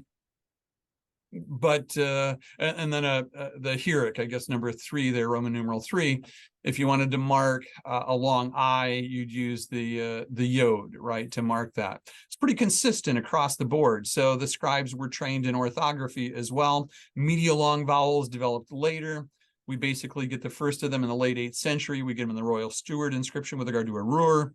Speaker 2: But and then the Hierarch, I guess number 3 there, Roman numeral 3. If you wanted to mark a long I, you'd use the Yod, right, to mark that. It's pretty consistent across the board. So the scribes were trained in orthography as well. Medial long vowels developed later. We basically get the first of them in the late 8th century. We get them in the Royal Steward inscription with regard to Arur,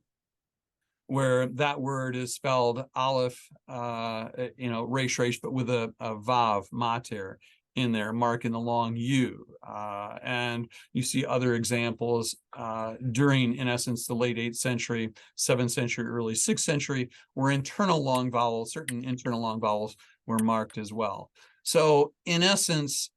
Speaker 2: where that word is spelled Aleph, resh resh, but with a Vav Mater in there, marking the long U. And you see other examples during, in essence, the late 8th century, 7th century, early 6th century, where internal long vowels, certain internal long vowels were marked as well. So in essence,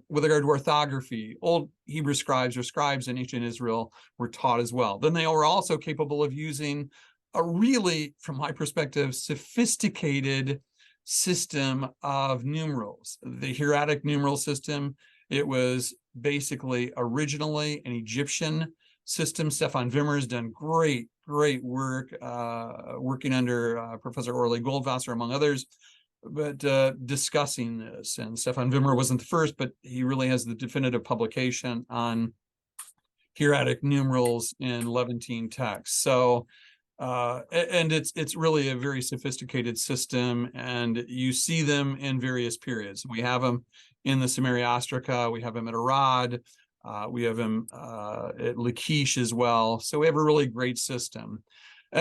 Speaker 2: with regard to orthography, Old Hebrew scribes or scribes in ancient Israel were taught as well. Then they were also capable of using a really, from my perspective, sophisticated system of numerals. The hieratic numeral system, it was basically originally an Egyptian system. Stefan Wimmer has done great work working under Professor Orly Goldwasser, among others, but discussing this. And Stefan Wimmer wasn't the first, but he really has the definitive publication on hieratic numerals in Levantine texts. So and it's really a very sophisticated system, and you see them in various periods. We have them in the Samaria Ostraca, we have them at Arad, we have them at Lachish as well. So we have a really great system.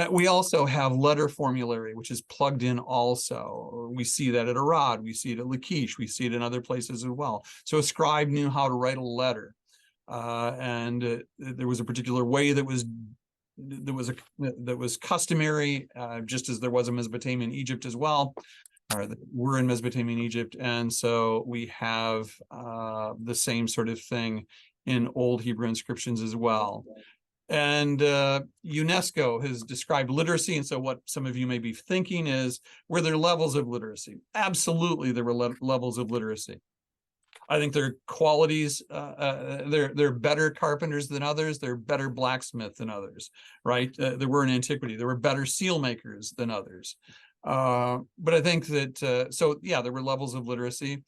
Speaker 2: We also have letter formulary, which is plugged in also. We see that at Arad, we see it at Lachish, we see it in other places as well. So a scribe knew how to write a letter, and there was a particular way that was customary, just as there was in Mesopotamia and Egypt as well. we're in Mesopotamian Egypt, and so we have the same sort of thing in Old Hebrew inscriptions as well. And UNESCO has described literacy, and so what some of you may be thinking is, were there levels of literacy? Absolutely, there were levels of literacy. I think there are qualities. They're better carpenters than others. They're better blacksmiths than others, right? There were in antiquity. There were better seal makers than others. But I think that, so yeah, there were levels of literacy.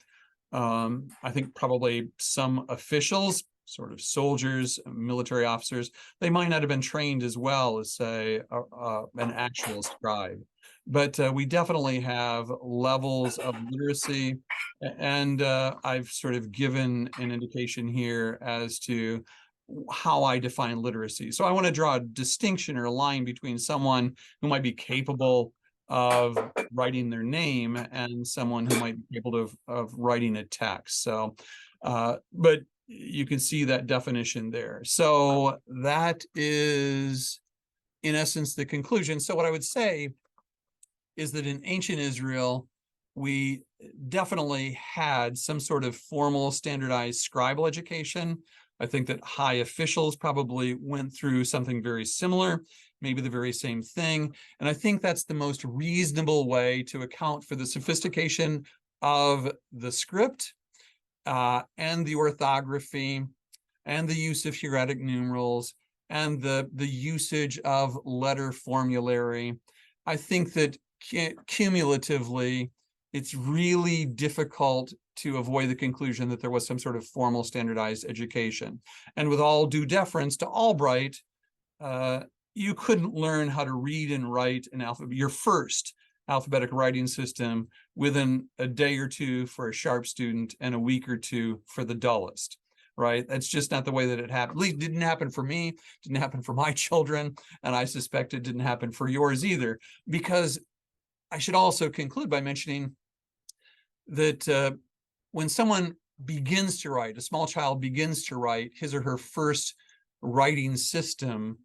Speaker 2: I think probably some officials, sort of soldiers, military officers, they might not have been trained as well as, say, an actual scribe. But we definitely have levels of literacy. And I've sort of given an indication here as to how I define literacy. So I want to draw a distinction or a line between someone who might be capable of writing their name and someone who might be able of writing a text. So, but you can see that definition there. So that is, in essence, the conclusion. So what I would say is that in ancient Israel, we definitely had some sort of formal standardized scribal education. I think that high officials probably went through something very similar, maybe the very same thing. And I think that's the most reasonable way to account for the sophistication of the script and the orthography and the use of hieratic numerals and the usage of letter formulary. I think that cumulatively, it's really difficult to avoid the conclusion that there was some sort of formal standardized education. And with all due deference to Albright, you couldn't learn how to read and write an alphabet, your first alphabetic writing system, within a day or two for a sharp student and a week or two for the dullest, right? That's just not the way that it happened. At least it didn't happen for me, didn't happen for my children, and I suspect it didn't happen for yours either. Because I should also conclude by mentioning that when someone begins to write, a small child begins to write his or her first writing system,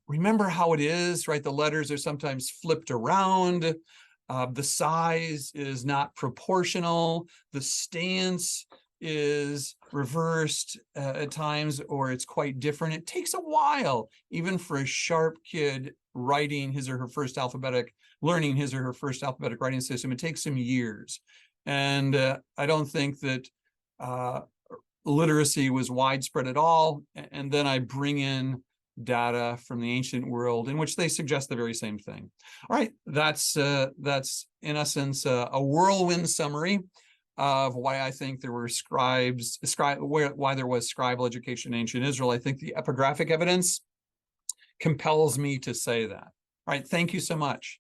Speaker 2: remember how it is, right? The letters are sometimes flipped around. The size is not proportional. The stance is reversed at times, or it's quite different. It takes a while, even for a sharp kid writing his or her first alphabetic, learning his or her first alphabetic writing system. It takes some years. And I don't think that literacy was widespread at all. And then I bring in data from the ancient world in which they suggest the very same thing. All right, that's in essence a whirlwind summary of why I think there were why there was scribal education in ancient Israel. I think the epigraphic evidence compels me to say that. All right, thank you so much.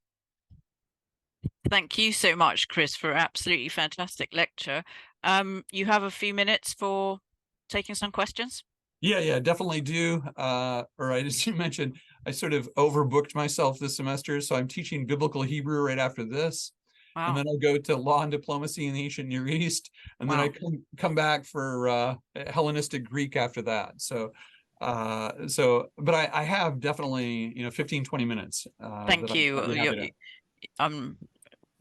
Speaker 1: Thank you so much, Chris, for an absolutely fantastic lecture. You have a few minutes for taking some questions?
Speaker 2: Yeah, definitely do. All right, as you mentioned, I sort of overbooked myself this semester, so I'm teaching biblical Hebrew right after this.
Speaker 1: Wow.
Speaker 2: And then I'll go to law and diplomacy in the ancient Near East, and then I come back for Hellenistic Greek after that. So, but I have definitely 15-20 minutes.
Speaker 1: Thank you.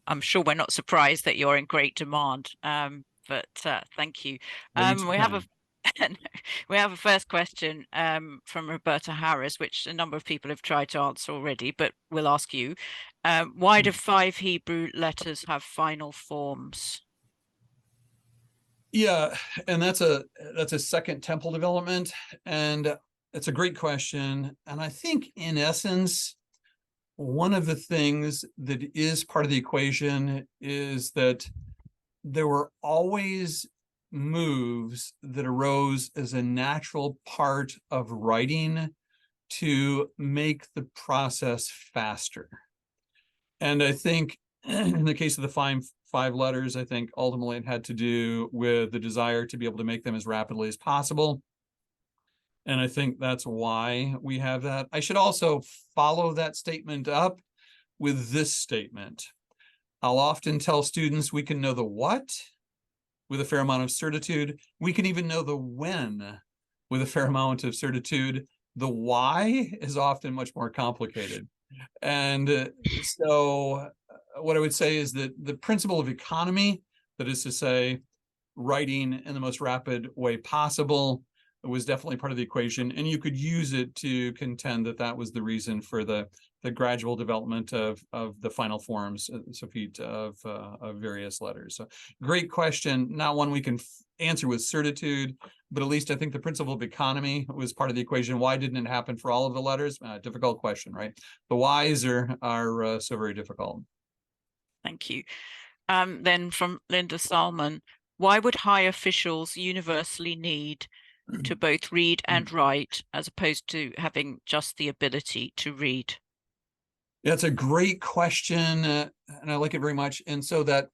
Speaker 1: I'm sure we're not surprised that you're in great demand. But thank you. We have a first question from Roberta Harris, which a number of people have tried to answer already, but we'll ask you. Why do 5 Hebrew letters have final forms?
Speaker 2: Yeah, and that's a second temple development, and it's a great question. And I think in essence, one of the things that is part of the equation is that there were always moves that arose as a natural part of writing to make the process faster. And I think in the case of the five letters, I think ultimately it had to do with the desire to be able to make them as rapidly as possible. And I think that's why we have that. I should also follow that statement up with this statement. I'll often tell students we can know the what with a fair amount of certitude. We can even know the when with a fair amount of certitude. The why is often much more complicated. And so what I would say is that the principle of economy, that is to say, writing in the most rapid way possible, was definitely part of the equation, and you could use it to contend that that was the reason for the gradual development of the final forms, Sophie, of various letters. So, great question, not one we can answer with certitude, but at least I think the principle of economy was part of the equation. Why didn't it happen for all of the letters? Difficult question, right? The whys are so very difficult.
Speaker 1: Thank you. Then from Linda Salmon, why would high officials universally need to both read and write, as opposed to having just the ability to read?
Speaker 2: Yeah, it's a great question, and I like it very much. And so that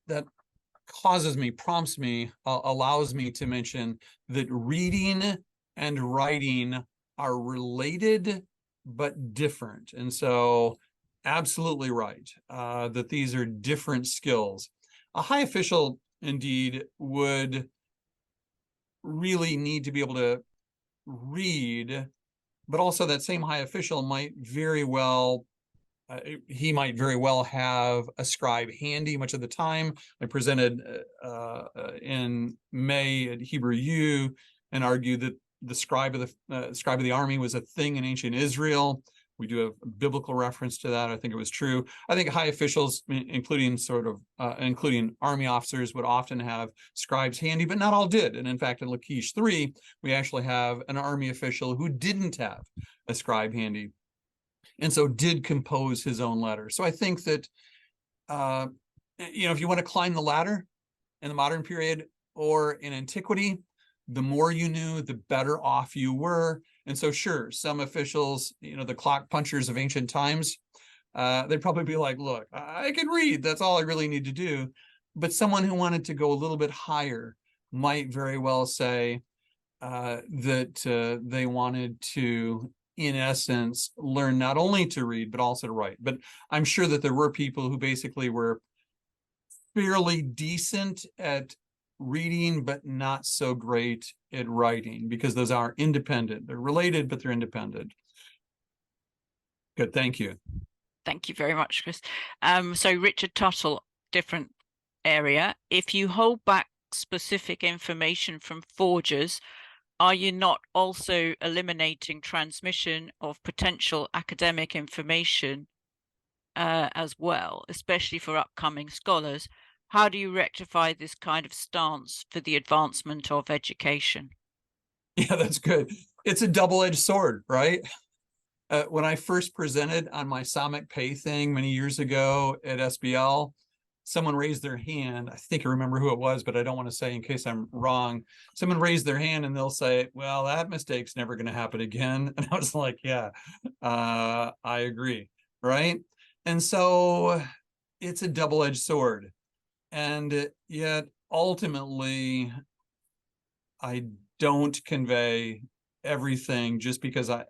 Speaker 2: prompts me, allows me to mention that reading and writing are related but different. And so absolutely right, that these are different skills. A high official indeed would really need to be able to read, but also that same high official might very well he might very well have a scribe handy much of the time. I presented in May at Hebrew U and argued that the scribe of the army was a thing in ancient Israel. We do have a biblical reference to that. I think it was true. I think high officials, including army officers, would often have scribes handy, but not all did. And in fact, in Lachish 3, we actually have an army official who didn't have a scribe handy, and so did compose his own letter. So I think that, if you want to climb the ladder in the modern period or in antiquity, the more you knew, the better off you were. And so sure, some officials, the clock punchers of ancient times, they'd probably be like, look, I can read, that's all I really need to do. But someone who wanted to go a little bit higher might very well say that they wanted to, in essence, learn not only to read, but also to write. But I'm sure that there were people who basically were fairly decent at reading, but not so great at writing, because those are independent. They're related, but they're independent. Good, thank you.
Speaker 1: Thank you very much, Chris. So Richard Tuttle, different area. If you hold back specific information from forgers, are you not also eliminating transmission of potential academic information as well, especially for upcoming scholars? How do you rectify this kind of stance for the advancement of education?
Speaker 2: Yeah, that's good. It's a double-edged sword, right? When I first presented on my Samic Pay thing many years ago at SBL, someone raised their hand. I think I remember who it was, but I don't want to say in case I'm wrong. Someone raised their hand and they'll say, well, that mistake's never going to happen again. And I was like, yeah, I agree, right? And so it's a double-edged sword. And yet ultimately, I don't convey everything just because I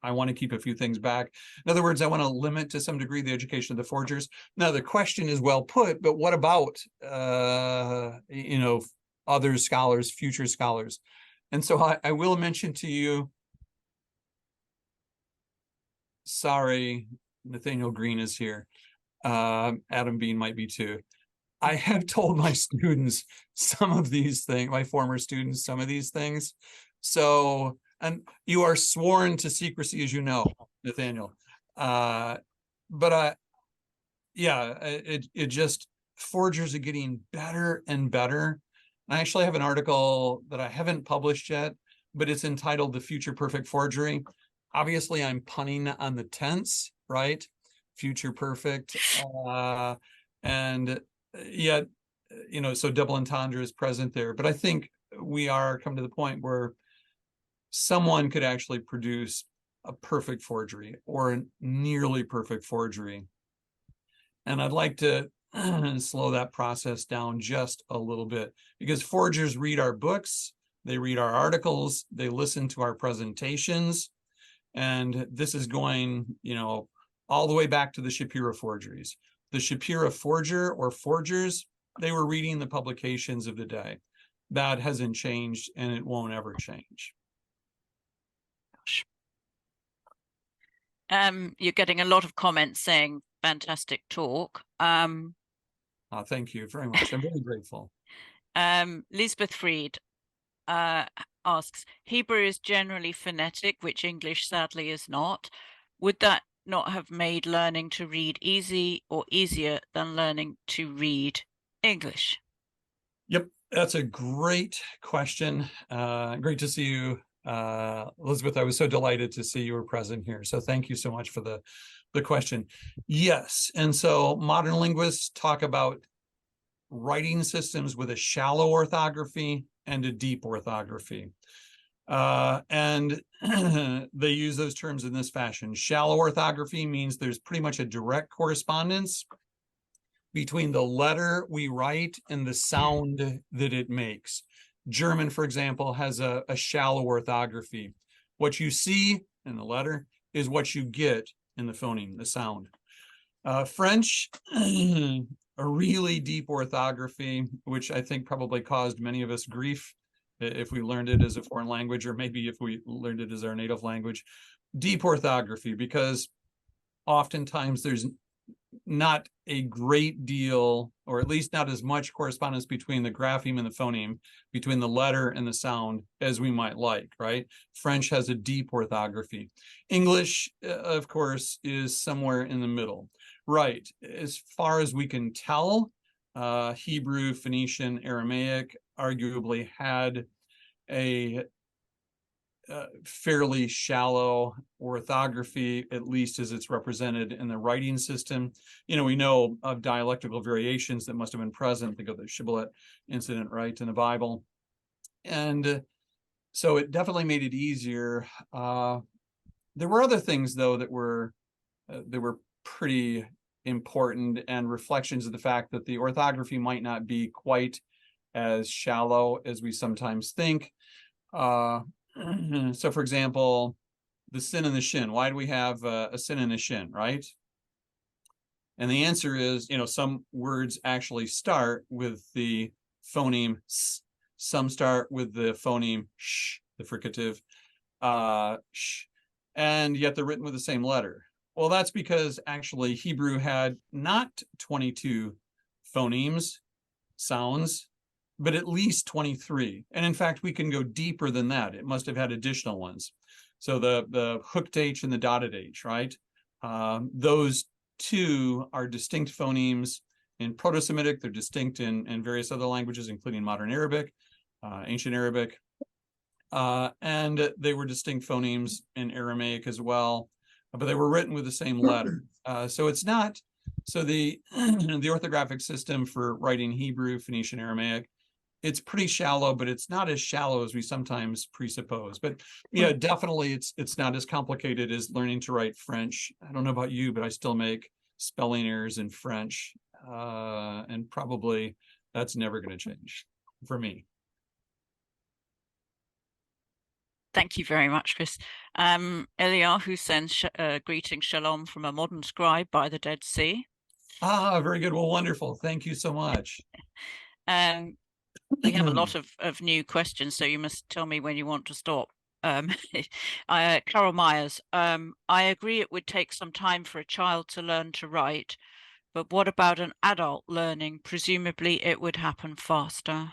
Speaker 2: want to keep a few things back. In other words, I want to limit to some degree the education of the forgers. Now, the question is well put, but what about other scholars, future scholars? And so I will mention to you, sorry, Nathaniel Green is here. Adam Bean might be too. I have told my students some of these things, my former students, some of these things. So, and you are sworn to secrecy, as you know, Nathaniel. It just, forgers are getting better and better. I actually have an article that I haven't published yet, but it's entitled The Future Perfect Forgery. Obviously, I'm punning on the tense, right? Future perfect. And yet, so double entendre is present there. But I think we are come to the point where someone could actually produce a perfect forgery or a nearly perfect forgery. And I'd like to slow that process down just a little bit, because forgers read our books, they read our articles, they listen to our presentations. And this is going, all the way back to the Shapira forgeries. The Shapira forger or forgers, they were reading the publications of the day. That hasn't changed, and it won't ever change.
Speaker 1: You're getting a lot of comments saying fantastic talk.
Speaker 2: Thank you very much. I'm very grateful.
Speaker 1: Lisbeth Fried asks, Hebrew is generally phonetic, which English sadly is not. Would that not have made learning to read easy or easier than learning to read English?
Speaker 2: Yep, that's a great question. Great to see you, Elizabeth. I was so delighted to see you were present here. So thank you so much for the question. Yes, and so modern linguists talk about writing systems with a shallow orthography and a deep orthography. And they use those terms in this fashion. Shallow orthography means there's pretty much a direct correspondence between the letter we write and the sound that it makes. German, for example, has a shallow orthography. What you see in the letter is what you get in the phoneme, the sound. French, a really deep orthography, which I think probably caused many of us grief if we learned it as a foreign language, or maybe if we learned it as our native language. Deep orthography, because oftentimes there's not a great deal, or at least not as much correspondence between the grapheme and the phoneme, between the letter and the sound as we might like, right? French has a deep orthography. English, of course, is somewhere in the middle. Right, as far as we can tell, Hebrew, Phoenician, Aramaic arguably had a fairly shallow orthography, at least as it's represented in the writing system. You know, we know of dialectical variations that must have been present. Think of the Shibboleth incident, right, in the Bible. And so it definitely made it easier. There were other things, though, that were pretty important, and reflections of the fact that the orthography might not be quite as shallow as we sometimes think. So, for example, the sin and the shin. Why do we have a sin and a shin, right? And the answer is, you know, some words actually start with the phoneme s. Some start with the phoneme sh, the fricative sh, and yet they're written with the same letter. Well, that's because actually Hebrew had not 22 phonemes, sounds, but at least 23. And in fact, we can go deeper than that. It must have had additional ones. So the hooked H and the dotted H, right? Those two are distinct phonemes in Proto-Semitic. They're distinct in various other languages, including modern Arabic, ancient Arabic. And they were distinct phonemes in Aramaic as well, but they were written with the same letter. So it's not, so the orthographic system for writing Hebrew, Phoenician, Aramaic, it's pretty shallow, but it's not as shallow as we sometimes presuppose. But yeah, definitely it's not as complicated as learning to write French. I don't know about you, but I still make spelling errors in French. And probably that's never going to change for me.
Speaker 1: Thank you very much, Chris. Eliyahu sends greetings, shalom from a modern scribe by the Dead Sea.
Speaker 2: Very good. Well, wonderful. Thank you so much.
Speaker 1: We have a lot of new questions, so you must tell me when you want to stop. Carol Myers, I agree it would take some time for a child to learn to write, but what about an adult learning? Presumably it would happen faster.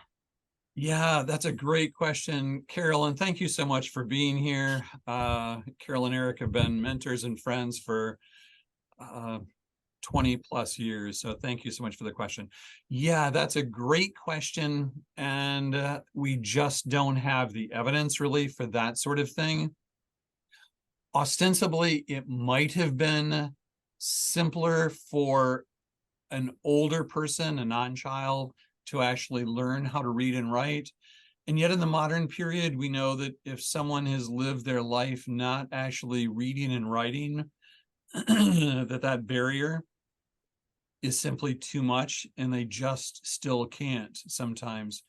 Speaker 2: Yeah, that's a great question, Carol, and thank you so much for being here. Carol and Eric have been mentors and friends for 20 plus years. So thank you so much for the question. Yeah, that's a great question. And we just don't have the evidence really for that sort of thing. Ostensibly, it might have been simpler for an older person, a non-child, to actually learn how to read and write. And yet in the modern period, we know that if someone has lived their life not actually reading and writing, that barrier is simply too much, and they just still can't sometimes.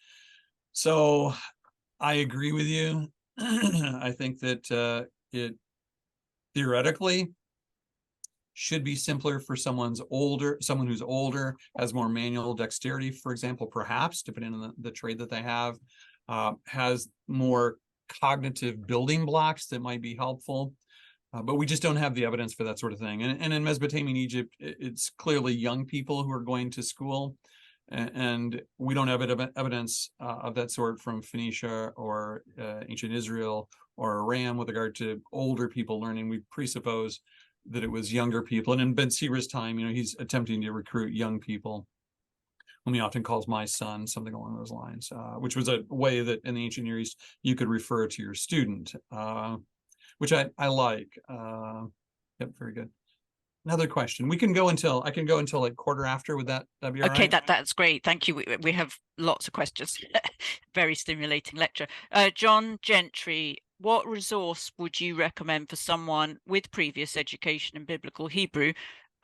Speaker 2: So I agree with you. I think that it theoretically should be simpler for someone who's older, has more manual dexterity, for example, perhaps, depending on the trade that they have, has more cognitive building blocks that might be helpful. But we just don't have the evidence for that sort of thing. And in Mesopotamian Egypt, it's clearly young people who are going to school. And we don't have evidence of that sort from Phoenicia or ancient Israel or Aram with regard to older people learning. We presuppose that it was younger people. And in Ben Sira's time, he's attempting to recruit young people, whom he often calls my son, something along those lines, which was a way that in the ancient Near East you could refer to your student, which I like. Yep, very good. Another question. I can go until like quarter after. Would that be all
Speaker 1: Okay,
Speaker 2: right?
Speaker 1: that's great. Thank you. We have lots of questions. Very stimulating lecture. John Gentry, what resource would you recommend for someone with previous education in biblical Hebrew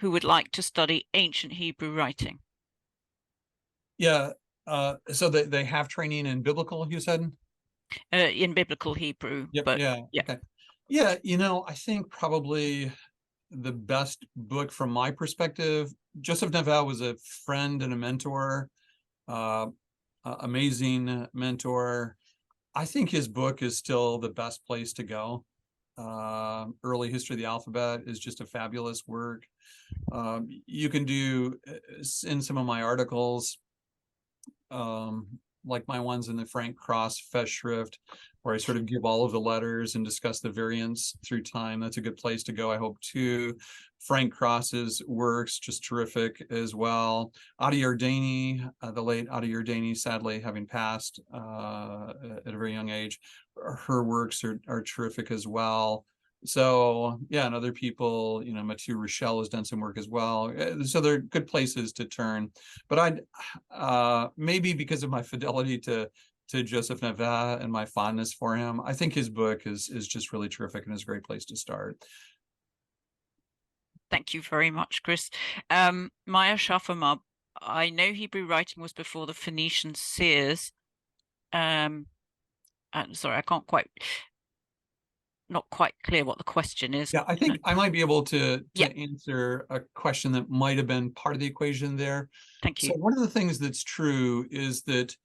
Speaker 1: who would like to study ancient Hebrew writing?
Speaker 2: Yeah. So they have training in biblical, you said?
Speaker 1: In biblical Hebrew.
Speaker 2: Yep.
Speaker 1: But
Speaker 2: Yeah. Okay. Yeah. I think probably the best book from my perspective, Joseph Nevel was a friend and a mentor, amazing mentor. I think his book is still the best place to go. Early History of the Alphabet is just a fabulous work. You can do in some of my articles, like my ones in the Frank Cross Festschrift, where I sort of give all of the letters and discuss the variants through time. That's a good place to go, I hope, too. Frank Cross's works, just terrific as well. Adi Yardeni, the late Adi Yardeni, sadly having passed at a very young age, her works are terrific as well. So yeah, and other people, Mathieu Rochelle has done some work as well. So they're good places to turn. But I'd maybe because of my fidelity to Joseph Nevel and my fondness for him, I think his book is just really terrific and is a great place to start.
Speaker 1: Thank you very much, Chris. Maya Shafamab, I know Hebrew writing was before the Phoenician seers. Sorry, not quite clear what the question is.
Speaker 2: Yeah, I think I might be able to
Speaker 1: Yeah.
Speaker 2: answer a question that might have been part of the equation there.
Speaker 1: Thank you.
Speaker 2: So one of the things that's true is that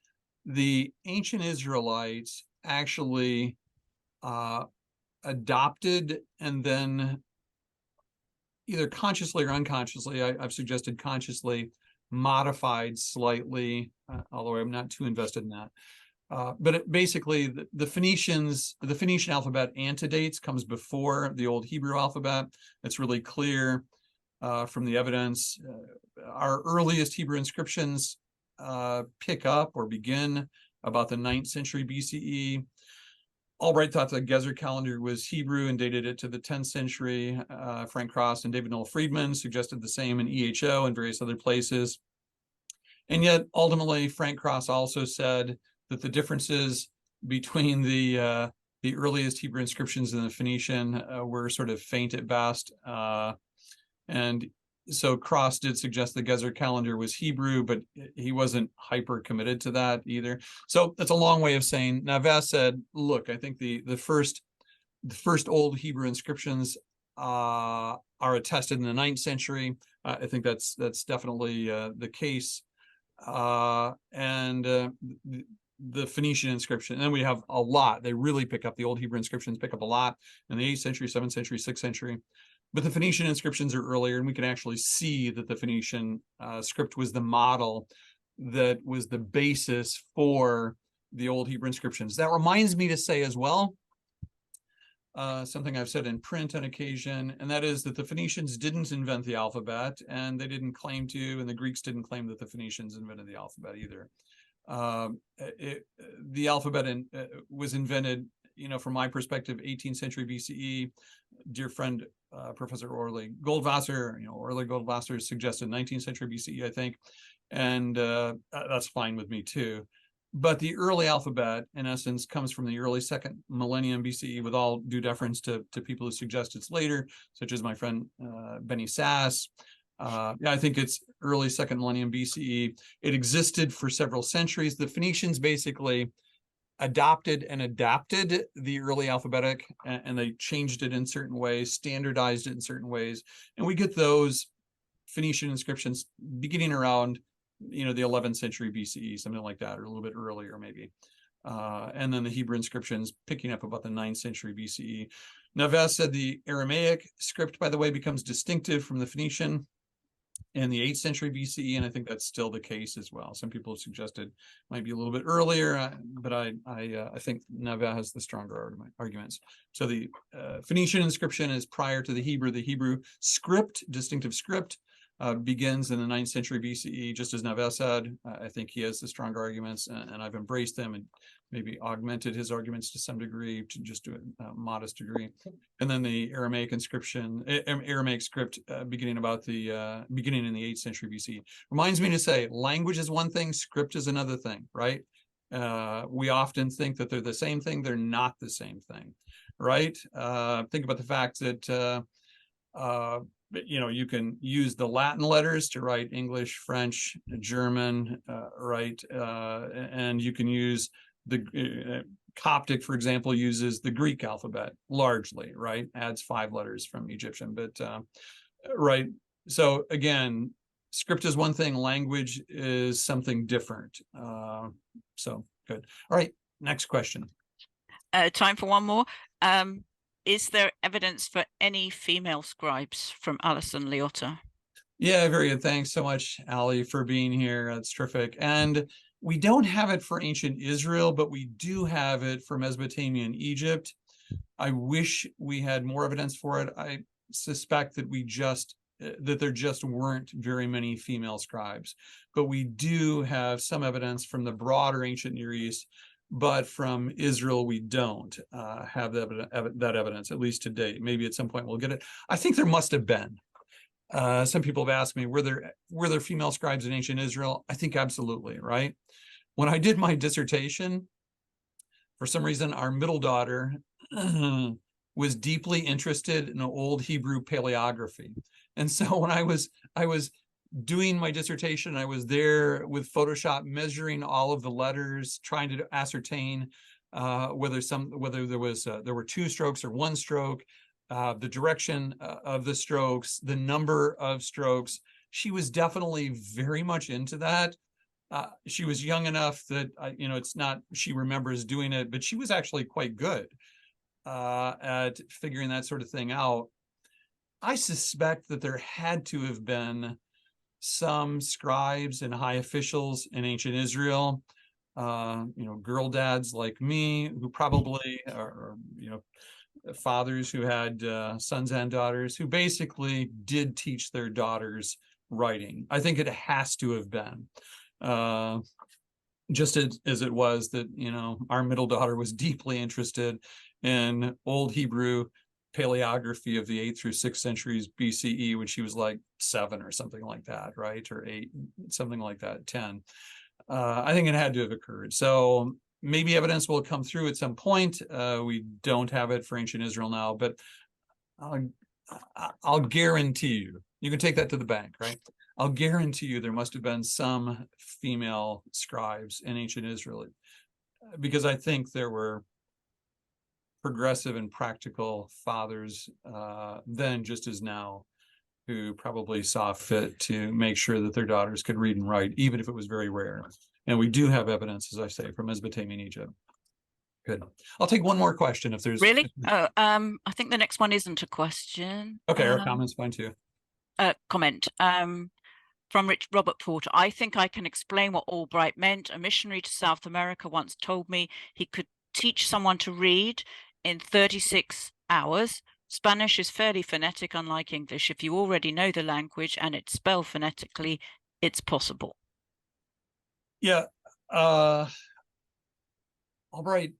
Speaker 2: the ancient Israelites actually adopted and then either consciously or unconsciously, I've suggested consciously, modified slightly, although I'm not too invested in that. But basically, the Phoenician alphabet antedates, comes before the old Hebrew alphabet. It's really clear from the evidence. Our earliest Hebrew inscriptions pick up or begin about the 9th century BCE. Albright thought the Gezer calendar was Hebrew and dated it to the 10th century. Frank Cross and David Noel Friedman suggested the same in EHO and various other places. And yet, ultimately, Frank Cross also said that the differences between the earliest Hebrew inscriptions and the Phoenician were sort of faint at best. And so Cross did suggest the Gezer calendar was Hebrew, but he wasn't hyper committed to that either. So that's a long way of saying, Nevel said, look, I think the first old Hebrew inscriptions are attested in the 9th century. I think that's definitely the case. And the Phoenician inscription. And then we have a lot. They really pick up, the old Hebrew inscriptions pick up a lot in the 8th century, 7th century, 6th century. But the Phoenician inscriptions are earlier, and we can actually see that the Phoenician script was the model that was the basis for the old Hebrew inscriptions. That reminds me to say as well, something I've said in print on occasion, and that is that the Phoenicians didn't invent the alphabet, and they didn't claim to, and the Greeks didn't claim that the Phoenicians invented the alphabet either. The alphabet was invented, from my perspective, 18th century BCE. Dear friend, Professor Orley Goldwasser, Orley Goldwasser suggested 19th century BCE, I think, and that's fine with me too. But the early alphabet, in essence, comes from the early 2nd millennium BCE, with all due deference to people who suggest it's later, such as my friend Benny Sass. Yeah, I think it's early 2nd millennium BCE. It existed for several centuries. The Phoenicians basically adopted and adapted the early alphabetic, and they changed it in certain ways, standardized it in certain ways. And we get those Phoenician inscriptions beginning around, the 11th century BCE, something like that, or a little bit earlier maybe. And then the Hebrew inscriptions picking up about the 9th century BCE. Naves said the Aramaic script, by the way, becomes distinctive from the Phoenician in the 8th century BCE, and I think that's still the case as well. Some people have suggested it might be a little bit earlier, but I think Naves has the stronger arguments. So the Phoenician inscription is prior to the Hebrew. The Hebrew script, distinctive script, begins in the 9th century BCE, just as Naves said. I think he has the stronger arguments, and I've embraced them and maybe augmented his arguments to some degree, to just to a modest degree. And then the Aramaic inscription, Aramaic script, beginning in the 8th century BC. Reminds me to say, language is one thing, script is another thing, right? We often think that they're the same thing. They're not the same thing, right? Think about the fact that you can use the Latin letters to write English, French, German, right? And you can use the Coptic, for example, uses the Greek alphabet largely, right? Adds 5 letters from Egyptian, but right. So again, script is one thing, language is something different. So good. All right, next question.
Speaker 1: Time for one more. Is there evidence for any female scribes from Alison Liotta?
Speaker 2: Yeah, very good. Thanks so much, Ali, for being here. That's terrific. And we don't have it for ancient Israel, but we do have it for Mesopotamian Egypt. I wish we had more evidence for it. I suspect that there just weren't very many female scribes, but we do have some evidence from the broader ancient Near East. But from Israel, we don't have that evidence, at least to date. Maybe at some point we'll get it. I think there must have been. Some people have asked me, were there female scribes in ancient Israel? I think absolutely, right? When I did my dissertation, for some reason, our middle daughter was deeply interested in old Hebrew paleography. And so when I was doing my dissertation, I was there with Photoshop measuring all of the letters, trying to ascertain whether there were 2 strokes or 1 stroke, the direction of the strokes, the number of strokes. She was definitely very much into that. She was young enough that it's not she remembers doing it, but she was actually quite good at figuring that sort of thing out. I suspect that there had to have been some scribes and high officials in ancient Israel, girl dads like me, who probably are fathers who had sons and daughters, who basically did teach their daughters writing. I think it has to have been. Just as it was that, our middle daughter was deeply interested in Old Hebrew paleography of the 8th through 6th centuries BCE when she was like 7 or something like that, right? Or 8, something like that, 10. I think it had to have occurred. So maybe evidence will come through at some point. We don't have it for ancient Israel now, but I'll guarantee you can take that to the bank, right? I'll guarantee you there must have been some female scribes in ancient Israel, because I think there were progressive and practical fathers then, just as now, who probably saw fit to make sure that their daughters could read and write, even if it was very rare. And we do have evidence, as I say, from Mesopotamian Egypt. Good. I'll take one more question if there's...
Speaker 1: Really? Oh, I think the next one isn't a question.
Speaker 2: Okay, our comment's fine too.
Speaker 1: Comment. From Robert Porter. I think I can explain what Albright meant. A missionary to South America once told me he could teach someone to read in 36 hours. Spanish is fairly phonetic, unlike English. If you already know the language and it's spelled phonetically, it's possible.
Speaker 2: Yeah. Albright,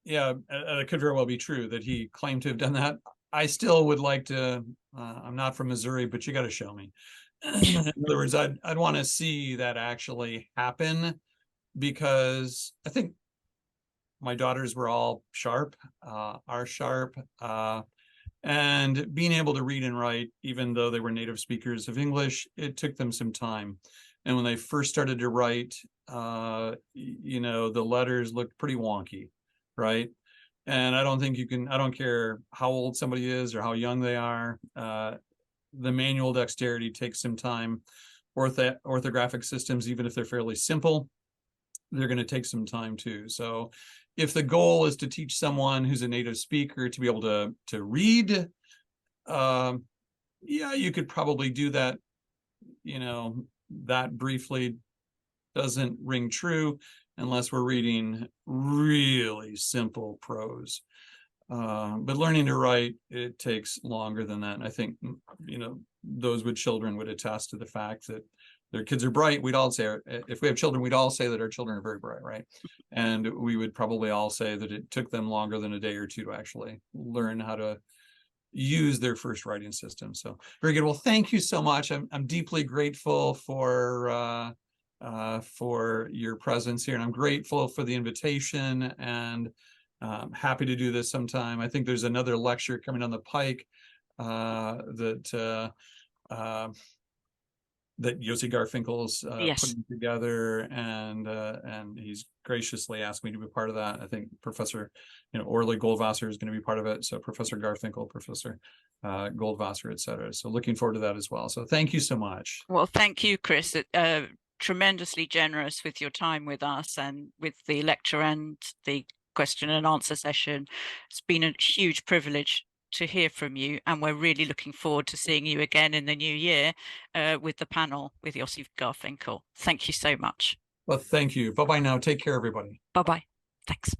Speaker 2: yeah, it could very well be true that he claimed to have done that. I still would like to, I'm not from Missouri, but you got to show me. In other words, I'd want to see that actually happen, because I think my daughters were all sharp, are sharp, and being able to read and write, even though they were native speakers of English, it took them some time. And when they first started to write, the letters looked pretty wonky, right? And I don't think I don't care how old somebody is or how young they are, the manual dexterity takes some time. Orthographic systems, even if they're fairly simple, they're going to take some time too. So if the goal is to teach someone who's a native speaker to be able to read, yeah, you could probably do that. You know, that briefly doesn't ring true unless we're reading really simple prose. But learning to write, it takes longer than that. And I think, you know, those with children would attest to the fact that their kids are bright. We'd all say, if we have children, we'd all say that our children are very bright, right? And we would probably all say that it took them longer than a day or two to actually learn how to use their first writing system. So very good. Well, thank you so much. I'm deeply grateful for your presence here, and I'm grateful for the invitation, and happy to do this sometime. I think there's another lecture coming on the pike that Yossi Garfinkel's
Speaker 1: Yes.
Speaker 2: putting together, and he's graciously asked me to be part of that. I think Professor, Orly Goldwasser is going to be part of it. So Professor Garfinkel, Professor Goldwasser, et cetera. So looking forward to that as well. So thank you so much.
Speaker 1: Well, thank you, Chris. Tremendously generous with your time with us and with the lecture and the question and answer session. It's been a huge privilege to hear from you, and we're really looking forward to seeing you again in the new year with the panel with Yossi Garfinkel. Thank you so much.
Speaker 2: Well, thank you. Bye-bye now. Take care, everybody.
Speaker 1: Bye-bye. Thanks.